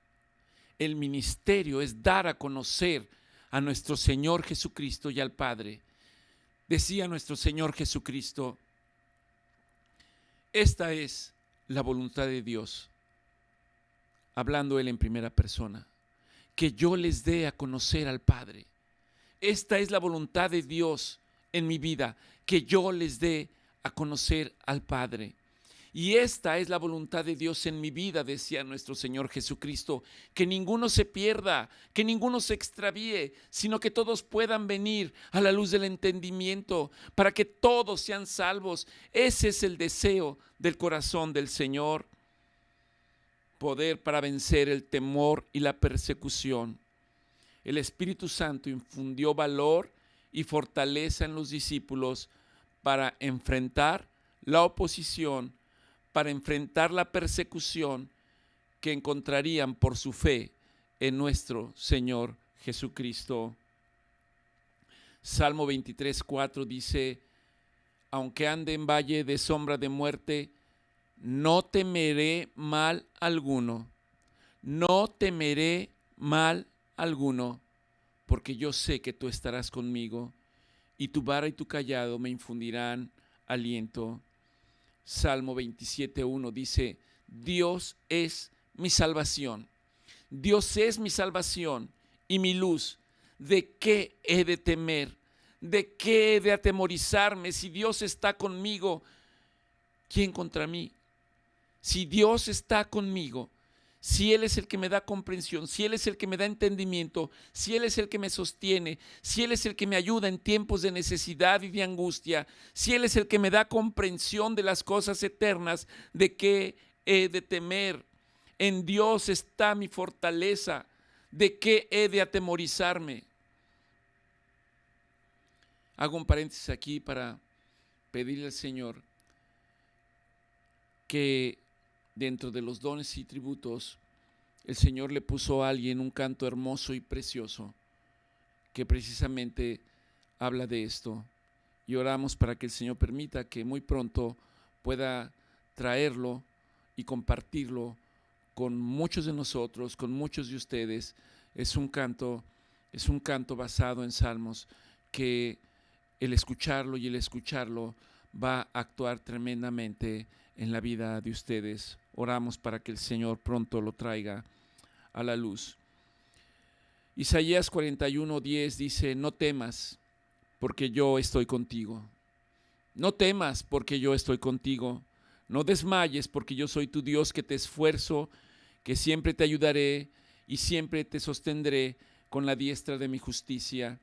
El ministerio es dar a conocer a nuestro Señor Jesucristo y al Padre. Decía nuestro Señor Jesucristo: Esta es la voluntad de Dios, hablando Él en primera persona, que yo les dé a conocer al Padre. Esta es la voluntad de Dios en mi vida, que yo les dé a conocer al Padre. Y esta es la voluntad de Dios en mi vida, decía nuestro Señor Jesucristo, que ninguno se pierda, que ninguno se extravíe, sino que todos puedan venir a la luz del entendimiento, para que todos sean salvos. Ese es el deseo del corazón del Señor. Poder para vencer el temor y la persecución. El Espíritu Santo infundió valor y fortaleza en los discípulos para enfrentar la oposición, para enfrentar la persecución que encontrarían por su fe en nuestro Señor Jesucristo. Salmo 23:4 dice: aunque ande en valle de sombra de muerte, no temeré mal alguno. No temeré mal alguno, porque yo sé que tú estarás conmigo, y tu vara y tu cayado me infundirán aliento. Salmo 27:1 dice: Dios es mi salvación. Dios es mi salvación y mi luz. ¿De qué he de temer? ¿De qué he de atemorizarme? Si Dios está conmigo, ¿quién contra mí? Si Dios está conmigo, si Él es el que me da comprensión, si Él es el que me da entendimiento, si Él es el que me sostiene, si Él es el que me ayuda en tiempos de necesidad y de angustia, si Él es el que me da comprensión de las cosas eternas, ¿de qué he de temer? En Dios está mi fortaleza. ¿De qué he de atemorizarme? Hago un paréntesis aquí para pedirle al Señor que dentro de los dones y tributos, el Señor le puso a alguien un canto hermoso y precioso que precisamente habla de esto. Y oramos para que el Señor permita que muy pronto pueda traerlo y compartirlo con muchos de nosotros, con muchos de ustedes. Es un canto basado en salmos que el escucharlo va a actuar tremendamente en la vida de ustedes. Oramos para que el Señor pronto lo traiga a la luz. Isaías 41:10 dice: no temas, porque yo estoy contigo. No temas, porque yo estoy contigo. No desmayes, porque yo soy tu Dios, que te esfuerzo, que siempre te ayudaré y siempre te sostendré con la diestra de mi justicia.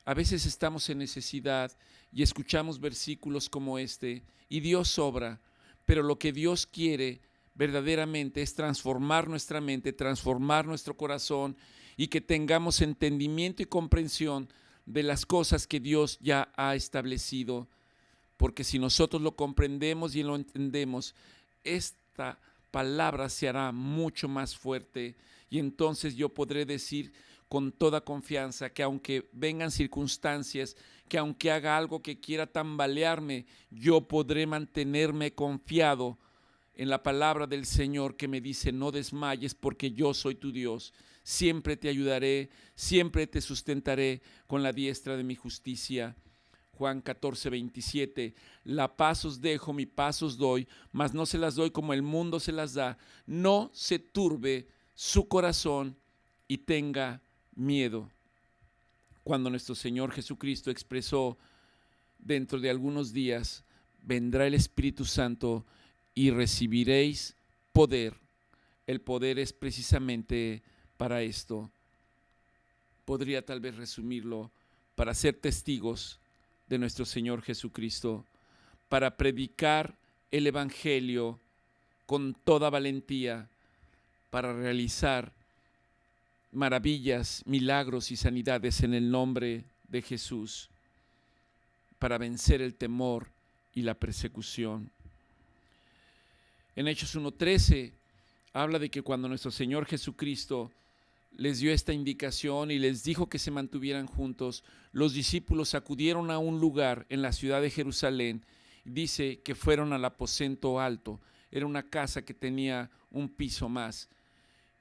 A veces estamos en necesidad y escuchamos versículos como este, y Dios obra, pero lo que Dios quiere verdaderamente es transformar nuestra mente, transformar nuestro corazón, y que tengamos entendimiento y comprensión de las cosas que Dios ya ha establecido. Porque si nosotros lo comprendemos y lo entendemos, esta palabra se hará mucho más fuerte, y entonces yo podré decir con toda confianza que aunque vengan circunstancias, que aunque haga algo que quiera tambalearme, yo podré mantenerme confiado en la palabra del Señor, que me dice: no desmayes, porque yo soy tu Dios, siempre te ayudaré, siempre te sustentaré con la diestra de mi justicia. Juan 14:27, la paz os dejo, mi paz os doy, mas no se las doy como el mundo se las da. No se turbe su corazón y tenga miedo. Cuando nuestro Señor Jesucristo expresó: dentro de algunos días vendrá el Espíritu Santo y recibiréis poder. El poder es precisamente para esto. Podría tal vez resumirlo: para ser testigos de nuestro Señor Jesucristo, para predicar el Evangelio con toda valentía, para realizar maravillas, milagros y sanidades en el nombre de Jesús, para vencer el temor y la persecución. En Hechos 1:13 habla de que cuando nuestro Señor Jesucristo les dio esta indicación y les dijo que se mantuvieran juntos, los discípulos acudieron a un lugar en la ciudad de Jerusalén. Dice que fueron al aposento alto. Era una casa que tenía un piso más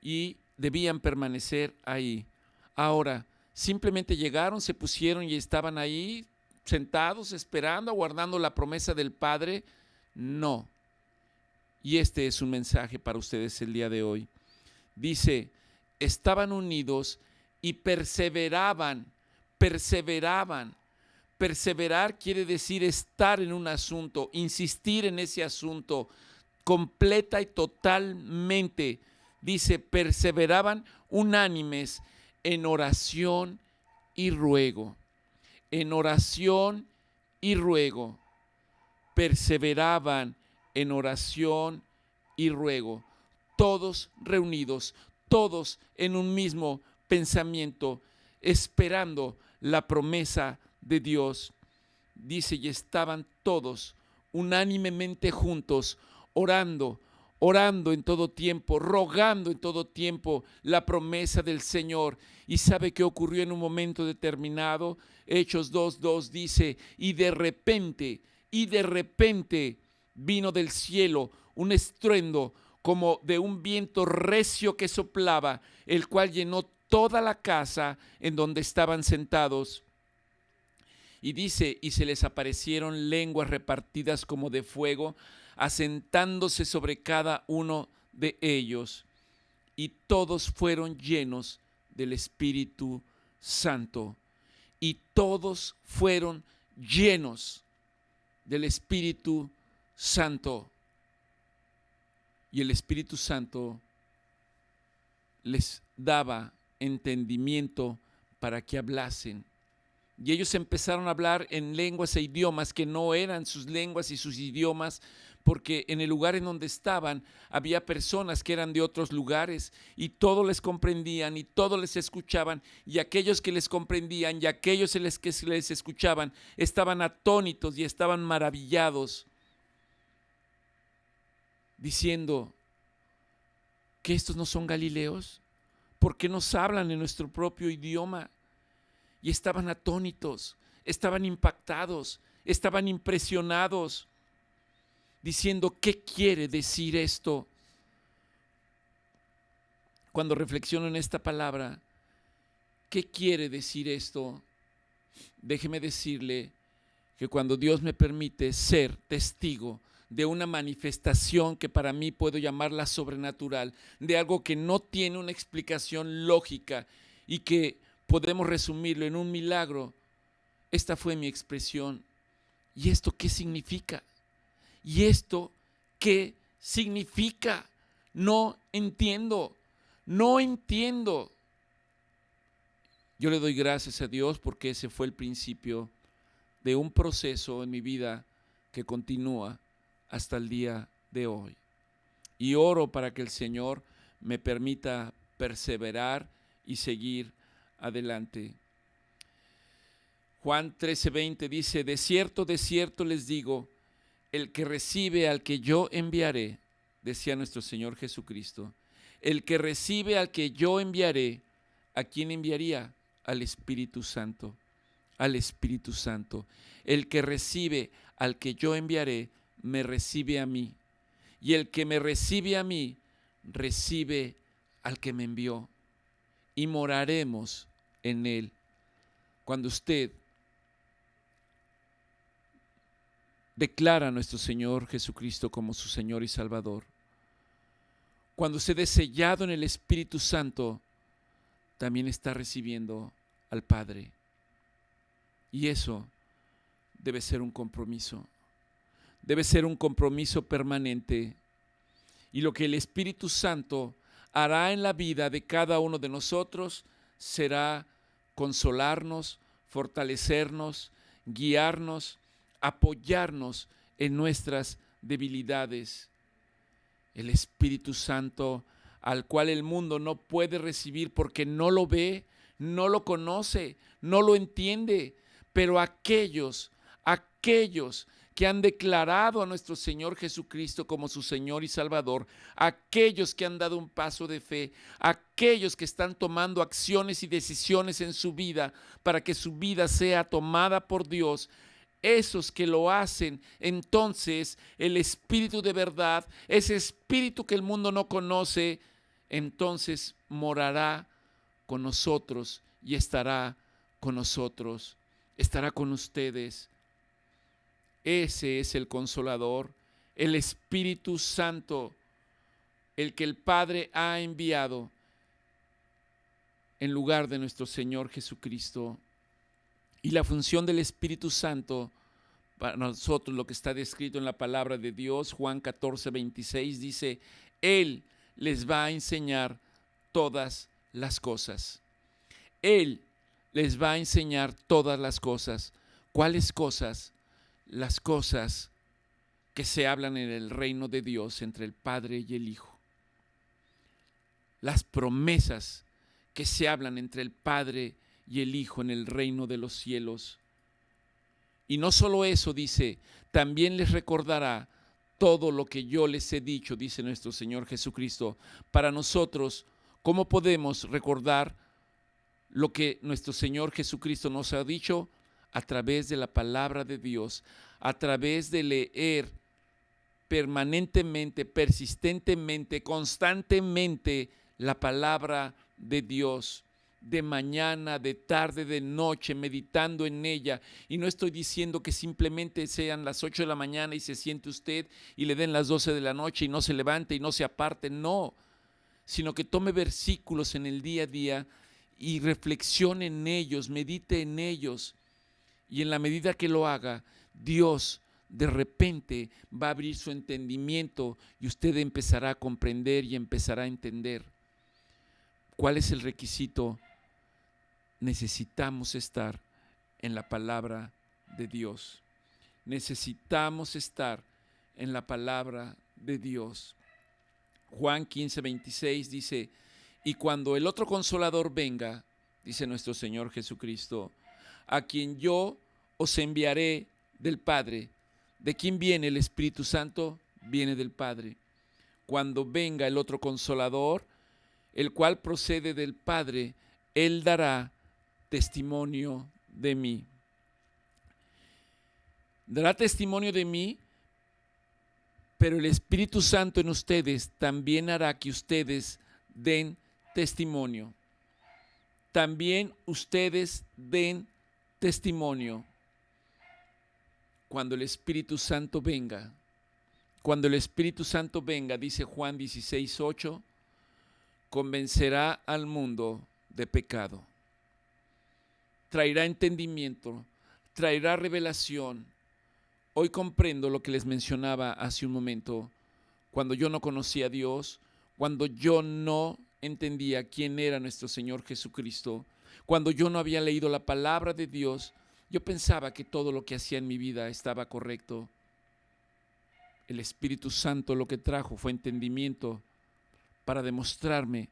y debían permanecer ahí. Ahora, simplemente llegaron, se pusieron y estaban ahí sentados, esperando, aguardando la promesa del Padre. No. Y este es un mensaje para ustedes el día de hoy. Dice, estaban unidos y perseveraban. Perseverar quiere decir estar en un asunto, insistir en ese asunto, completa y totalmente. Dice, perseveraban unánimes en oración y ruego. En oración y ruego. Perseveraban en oración y ruego. Todos reunidos, todos en un mismo pensamiento, esperando la promesa de Dios. Dice, y estaban todos unánimemente juntos, orando en todo tiempo, rogando en todo tiempo la promesa del Señor. ¿Y sabe qué ocurrió en un momento determinado? Hechos 2:2 dice, y de repente vino del cielo un estruendo como de un viento recio que soplaba, el cual llenó toda la casa en donde estaban sentados. Y dice, y se les aparecieron lenguas repartidas como de fuego, asentándose sobre cada uno de ellos. Y todos fueron llenos del Espíritu Santo. Y todos fueron llenos del Espíritu Santo. Y el Espíritu Santo les daba entendimiento para que hablasen. Y ellos empezaron a hablar en lenguas e idiomas que no eran sus lenguas y sus idiomas, porque en el lugar en donde estaban había personas que eran de otros lugares y todos les comprendían y todos les escuchaban, y aquellos que les comprendían y aquellos que les escuchaban estaban atónitos y estaban maravillados, diciendo, ¿que estos no son galileos? ¿Por qué nos hablan en nuestro propio idioma? Y estaban atónitos, estaban impactados, estaban impresionados, diciendo, ¿qué quiere decir esto? Cuando reflexiono en esta palabra, ¿qué quiere decir esto? Déjeme decirle que cuando Dios me permite ser testigo de una manifestación que para mí puedo llamarla sobrenatural, de algo que no tiene una explicación lógica y que podemos resumirlo en un milagro, esta fue mi expresión. ¿Y esto qué significa? ¿Y esto qué significa? No entiendo. Yo le doy gracias a Dios porque ese fue el principio de un proceso en mi vida que continúa hasta el día de hoy. Y oro para que el Señor me permita perseverar y seguir adelante. Juan 13:20 dice, de cierto les digo, el que recibe al que yo enviaré, decía nuestro Señor Jesucristo, el que recibe al que yo enviaré, ¿a quién enviaría? Al Espíritu Santo, al Espíritu Santo. El que recibe al que yo enviaré, me recibe a mí. Y el que me recibe a mí, recibe al que me envió. Y moraremos en él. Cuando usted declara a nuestro Señor Jesucristo como su Señor y Salvador, cuando usted es sellado en el Espíritu Santo, también está recibiendo al Padre. Y eso debe ser un compromiso. Debe ser un compromiso permanente. Y lo que el Espíritu Santo hará en la vida de cada uno de nosotros será consolarnos, fortalecernos, guiarnos, apoyarnos en nuestras debilidades. El Espíritu Santo, al cual el mundo no puede recibir porque no lo ve, no lo conoce, no lo entiende, pero aquellos que han declarado a nuestro Señor Jesucristo como su Señor y Salvador, aquellos que han dado un paso de fe, aquellos que están tomando acciones y decisiones en su vida para que su vida sea tomada por Dios, esos que lo hacen, entonces el Espíritu de verdad, ese Espíritu que el mundo no conoce, entonces morará con nosotros y estará con nosotros, estará con ustedes. Ese es el Consolador, el Espíritu Santo, el que el Padre ha enviado en lugar de nuestro Señor Jesucristo. Y la función del Espíritu Santo para nosotros, lo que está descrito en la palabra de Dios, Juan 14:26, dice: Él les va a enseñar todas las cosas. Él les va a enseñar todas las cosas. ¿Cuáles cosas? Las cosas que se hablan en el reino de Dios entre el Padre y el Hijo. Las promesas que se hablan entre el Padre y el Hijo en el reino de los cielos. Y no solo eso, dice, también les recordará todo lo que yo les he dicho, dice nuestro Señor Jesucristo. Para nosotros, ¿cómo podemos recordar lo que nuestro Señor Jesucristo nos ha dicho? A través de la palabra de Dios, a través de leer permanentemente, persistentemente, constantemente la palabra de Dios, de mañana, de tarde, de noche, meditando en ella. Y no estoy diciendo que simplemente sean las 8 de la mañana y se siente usted y le den las 12 de la noche y no se levante y no se aparte, no, sino que tome versículos en el día a día y reflexione en ellos, medite en ellos, y en la medida que lo haga, Dios de repente va a abrir su entendimiento y usted empezará a comprender y empezará a entender. ¿Cuál es el requisito? Necesitamos estar en la palabra de Dios. Necesitamos estar en la palabra de Dios. Juan 15:26 dice: y cuando el otro Consolador venga, dice nuestro Señor Jesucristo, a quien yo os enviaré del Padre. ¿De quién viene el Espíritu Santo? Viene del Padre. Cuando venga el otro Consolador, el cual procede del Padre, Él dará testimonio de mí. Dará testimonio de mí, pero el Espíritu Santo en ustedes también hará que ustedes den testimonio. También ustedes den testimonio. Cuando el Espíritu Santo venga, dice Juan 16:8, convencerá al mundo de pecado. Traerá entendimiento, traerá revelación. Hoy comprendo lo que les mencionaba hace un momento. Cuando yo no conocía a Dios, cuando yo no entendía quién era nuestro Señor Jesucristo, cuando yo no había leído la palabra de Dios, yo pensaba que todo lo que hacía en mi vida estaba correcto. El Espíritu Santo lo que trajo fue entendimiento para demostrarme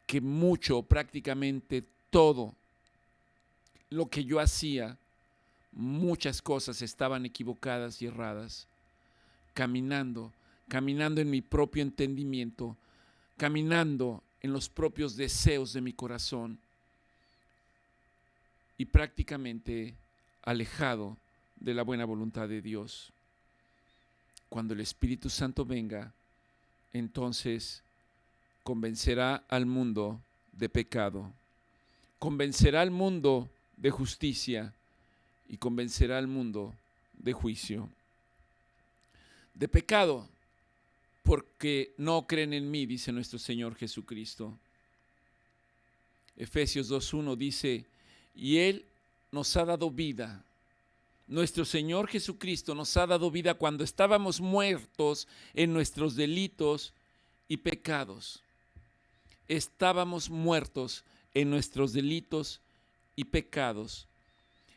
que mucho, prácticamente todo lo que yo hacía, muchas cosas estaban equivocadas y erradas. Caminando en mi propio entendimiento, caminando en los propios deseos de mi corazón y prácticamente alejado de la buena voluntad de Dios. Cuando el Espíritu Santo venga, entonces convencerá al mundo de pecado, convencerá al mundo de justicia y convencerá al mundo de juicio. De pecado, porque no creen en mí, dice nuestro Señor Jesucristo. Efesios 2:1 dice: y Él nos ha dado vida. Nuestro Señor Jesucristo nos ha dado vida cuando estábamos muertos en nuestros delitos y pecados. Estábamos muertos en nuestros delitos y pecados.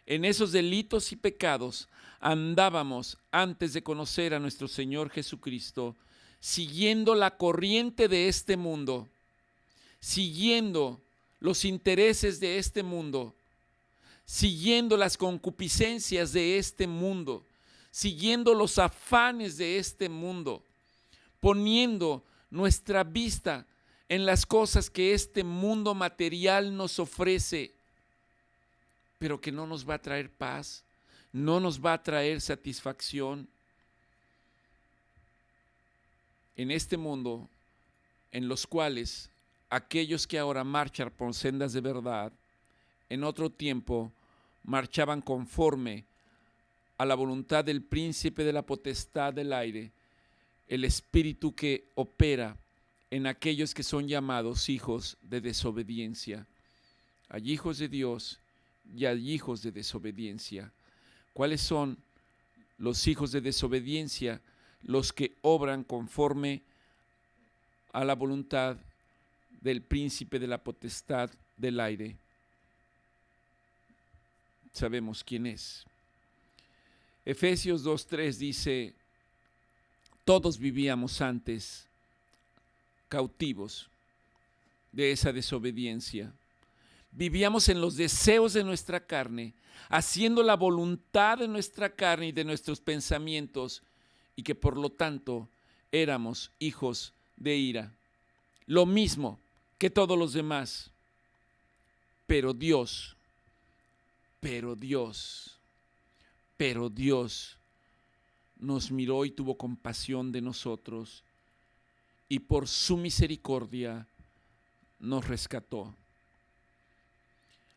En esos delitos y pecados andábamos antes de conocer a nuestro Señor Jesucristo, siguiendo la corriente de este mundo, siguiendo los intereses de este mundo, siguiendo las concupiscencias de este mundo, siguiendo los afanes de este mundo, poniendo nuestra vista en las cosas que este mundo material nos ofrece, pero que no nos va a traer paz, no nos va a traer satisfacción. En este mundo, en los cuales aquellos que ahora marchan por sendas de verdad, en otro tiempo marchaban conforme a la voluntad del príncipe de la potestad del aire, el espíritu que opera en aquellos que son llamados hijos de desobediencia. Hay hijos de Dios y hay hijos de desobediencia. ¿Cuáles son los hijos de desobediencia? Los que obran conforme a la voluntad del príncipe de la potestad del aire. Sabemos quién es. Efesios 2:3 dice: todos vivíamos antes cautivos de esa desobediencia. Vivíamos en los deseos de nuestra carne, haciendo la voluntad de nuestra carne y de nuestros pensamientos, y que por lo tanto éramos hijos de ira. Lo mismo que todos los demás. Pero Dios nos miró y tuvo compasión de nosotros, y por su misericordia nos rescató.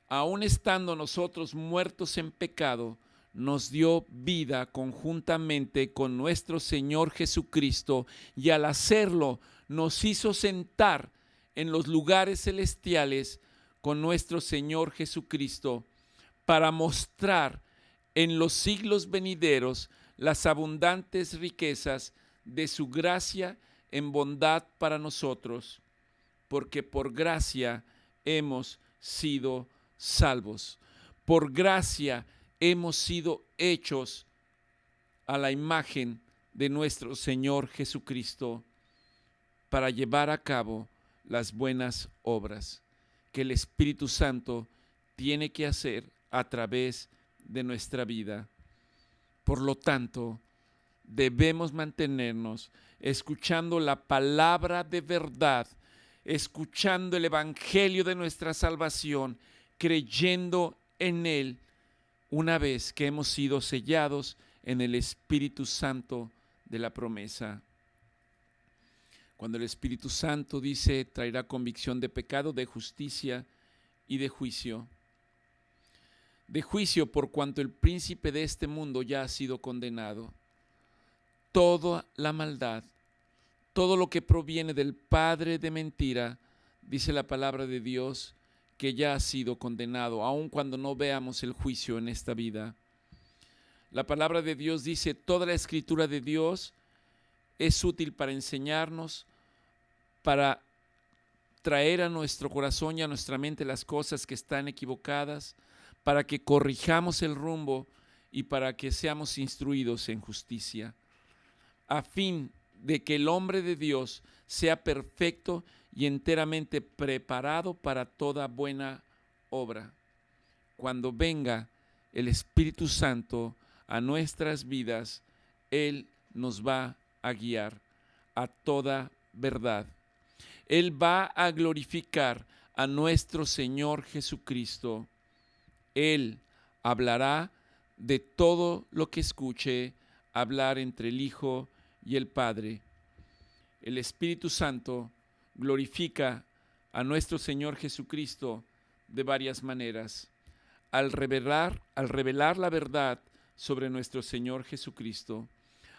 Aun estando nosotros muertos en pecado, nos dio vida conjuntamente con nuestro Señor Jesucristo, y al hacerlo nos hizo sentar en los lugares celestiales con nuestro Señor Jesucristo, para mostrar en los siglos venideros las abundantes riquezas de su gracia en bondad para nosotros, porque por gracia hemos sido salvos. Por gracia hemos sido hechos a la imagen de nuestro Señor Jesucristo, para llevar a cabo las buenas obras que el Espíritu Santo tiene que hacer a través de nuestra vida. Por lo tanto, debemos mantenernos escuchando la palabra de verdad, escuchando el evangelio de nuestra salvación, creyendo en él, una vez que hemos sido sellados en el Espíritu Santo de la promesa. Cuando el Espíritu Santo dice: traerá convicción de pecado, de justicia y de juicio. De juicio, por cuanto el príncipe de este mundo ya ha sido condenado. Toda la maldad, todo lo que proviene del padre de mentira, dice la palabra de Dios, que ya ha sido condenado, aun cuando no veamos el juicio en esta vida. La palabra de Dios dice: toda la escritura de Dios es útil para enseñarnos, para traer a nuestro corazón y a nuestra mente las cosas que están equivocadas, para que corrijamos el rumbo y para que seamos instruidos en justicia, a fin de que el hombre de Dios sea perfecto y enteramente preparado para toda buena obra. Cuando venga el Espíritu Santo a nuestras vidas, Él nos va a guiar a toda verdad. Él va a glorificar a nuestro Señor Jesucristo. Él hablará de todo lo que escuche hablar entre el Hijo y el Padre. El Espíritu Santo glorifica a nuestro Señor Jesucristo de varias maneras. Al revelar la verdad sobre nuestro Señor Jesucristo,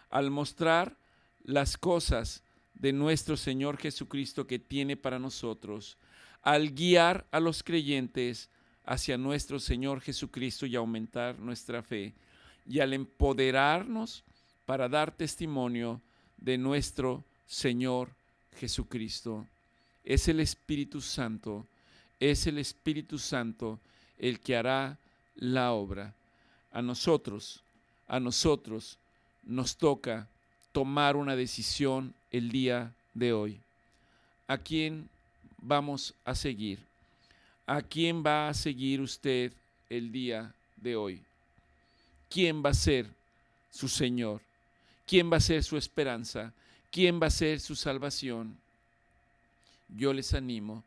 al mostrar las cosas de nuestro Señor Jesucristo que tiene para nosotros, al guiar a los creyentes hacia nuestro Señor Jesucristo y aumentar nuestra fe, y al empoderarnos para dar testimonio de nuestro Señor Jesucristo. Es el Espíritu Santo, es el Espíritu Santo el que hará la obra. A nosotros nos toca tomar una decisión el día de hoy. ¿A quién vamos a seguir? ¿A quién va a seguir usted el día de hoy? ¿Quién va a ser su Señor? ¿Quién va a ser su esperanza? ¿Quién va a ser su salvación? Yo les animo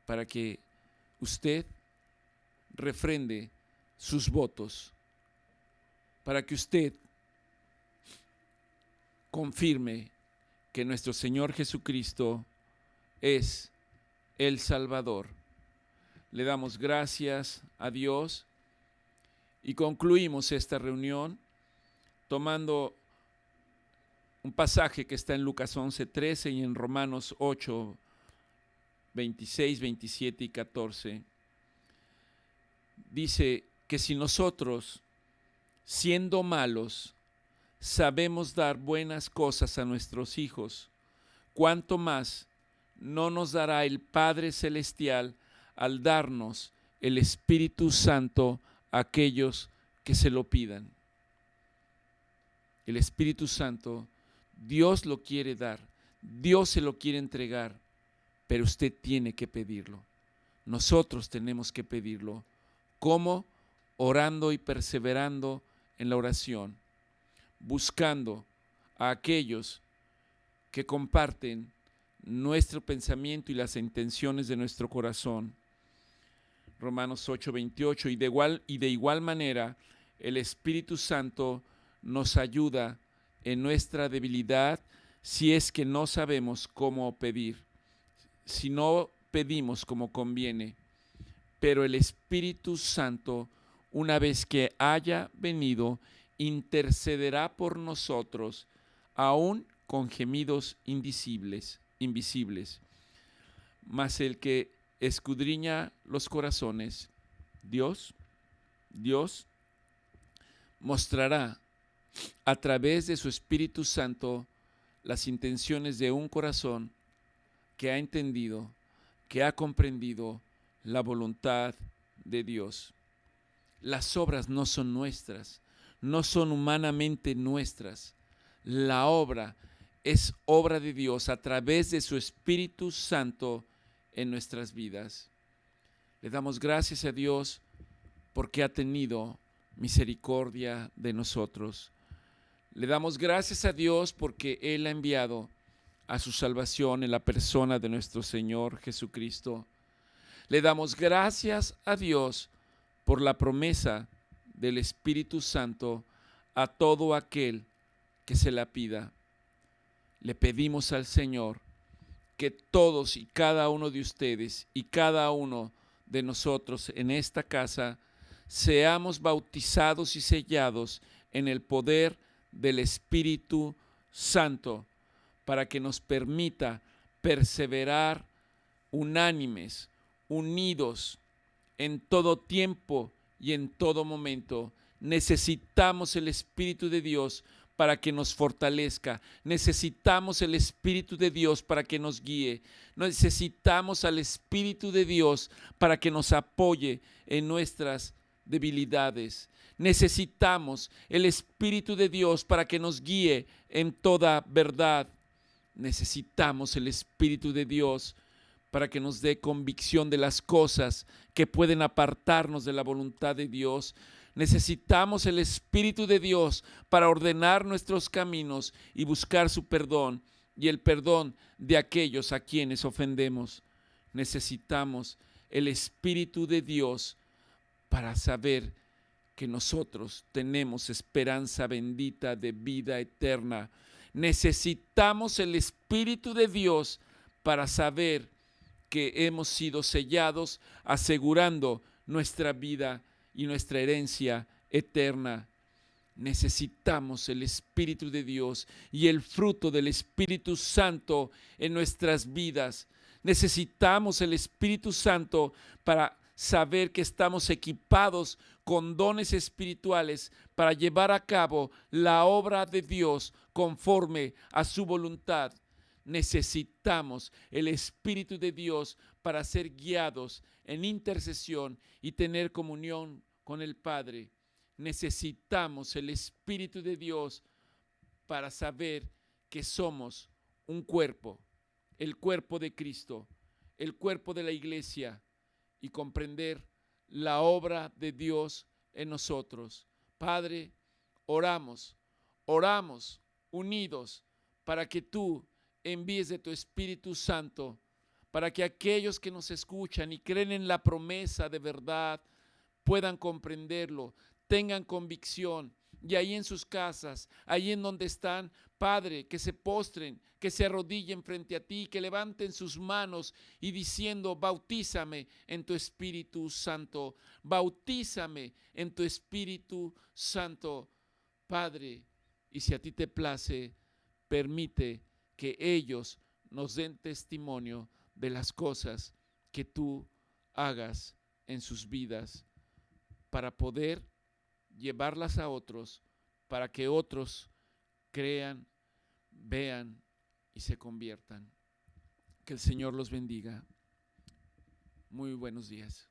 para que usted refrende sus votos, para que usted confirme que nuestro Señor Jesucristo es el Salvador. Le damos gracias a Dios y concluimos esta reunión tomando un pasaje que está en Lucas 11:13 y en Romanos 8:26, 27 y 14. Dice que si nosotros, siendo malos, sabemos dar buenas cosas a nuestros hijos, ¿cuánto más no nos dará el Padre Celestial al darnos el Espíritu Santo a aquellos que se lo pidan? El Espíritu Santo, Dios lo quiere dar, Dios se lo quiere entregar, pero usted tiene que pedirlo. Nosotros tenemos que pedirlo. ¿Cómo? Orando y perseverando en la oración, buscando a aquellos que comparten nuestro pensamiento y las intenciones de nuestro corazón. Romanos 8:28, y de igual manera el Espíritu Santo nos ayuda en nuestra debilidad si es que no sabemos cómo pedir, si no pedimos como conviene. Pero el Espíritu Santo, una vez que haya venido, intercederá por nosotros, aún con gemidos invisibles. Mas el que escudriña los corazones, Dios mostrará a través de su Espíritu Santo las intenciones de un corazón que ha entendido, que ha comprendido la voluntad de Dios. Las obras no son nuestras, no son humanamente nuestras. La obra es obra de Dios a través de su Espíritu Santo en nuestras vidas. Le damos gracias a Dios porque ha tenido misericordia de nosotros. Le damos gracias a Dios porque Él ha enviado a su salvación en la persona de nuestro Señor Jesucristo. Le damos gracias a Dios por la promesa del Espíritu Santo a todo aquel que se la pida. Le pedimos al Señor que todos y cada uno de ustedes y cada uno de nosotros en esta casa seamos bautizados y sellados en el poder del Espíritu Santo para que nos permita perseverar unánimes, unidos en todo tiempo y en todo momento. Necesitamos el Espíritu de Dios para que nos fortalezca. Necesitamos el Espíritu de Dios para que nos guíe. Necesitamos al Espíritu de Dios para que nos apoye en nuestras debilidades. Necesitamos el Espíritu de Dios para que nos guíe en toda verdad. Necesitamos el Espíritu de Dios para que nos dé convicción de las cosas que pueden apartarnos de la voluntad de Dios. Necesitamos el Espíritu de Dios para ordenar nuestros caminos y buscar su perdón y el perdón de aquellos a quienes ofendemos. Necesitamos el Espíritu de Dios para saber que nosotros tenemos esperanza bendita de vida eterna. Necesitamos el Espíritu de Dios para saber que hemos sido sellados, asegurando nuestra vida y nuestra herencia eterna. Necesitamos el Espíritu de Dios y el fruto del Espíritu Santo en nuestras vidas. Necesitamos el Espíritu Santo para saber que estamos equipados con dones espirituales para llevar a cabo la obra de Dios conforme a su voluntad. Necesitamos el Espíritu de Dios para ser guiados en intercesión y tener comunión con el Padre. Necesitamos el Espíritu de Dios para saber que somos un cuerpo, el cuerpo de Cristo, el cuerpo de la iglesia, y comprender la obra de Dios en nosotros. Padre, oramos unidos para que tú envíes de tu Espíritu Santo, para que aquellos que nos escuchan y creen en la promesa de verdad puedan comprenderlo, tengan convicción, y ahí en sus casas, ahí en donde están, Padre, que se postren, que se arrodillen frente a ti, que levanten sus manos y diciendo: bautízame en tu Espíritu Santo, bautízame en tu Espíritu Santo, Padre. Y si a ti te place, permite que ellos nos den testimonio de las cosas que tú hagas en sus vidas para poder llevarlas a otros, para que otros crean, vean y se conviertan. Que el Señor los bendiga. Muy buenos días.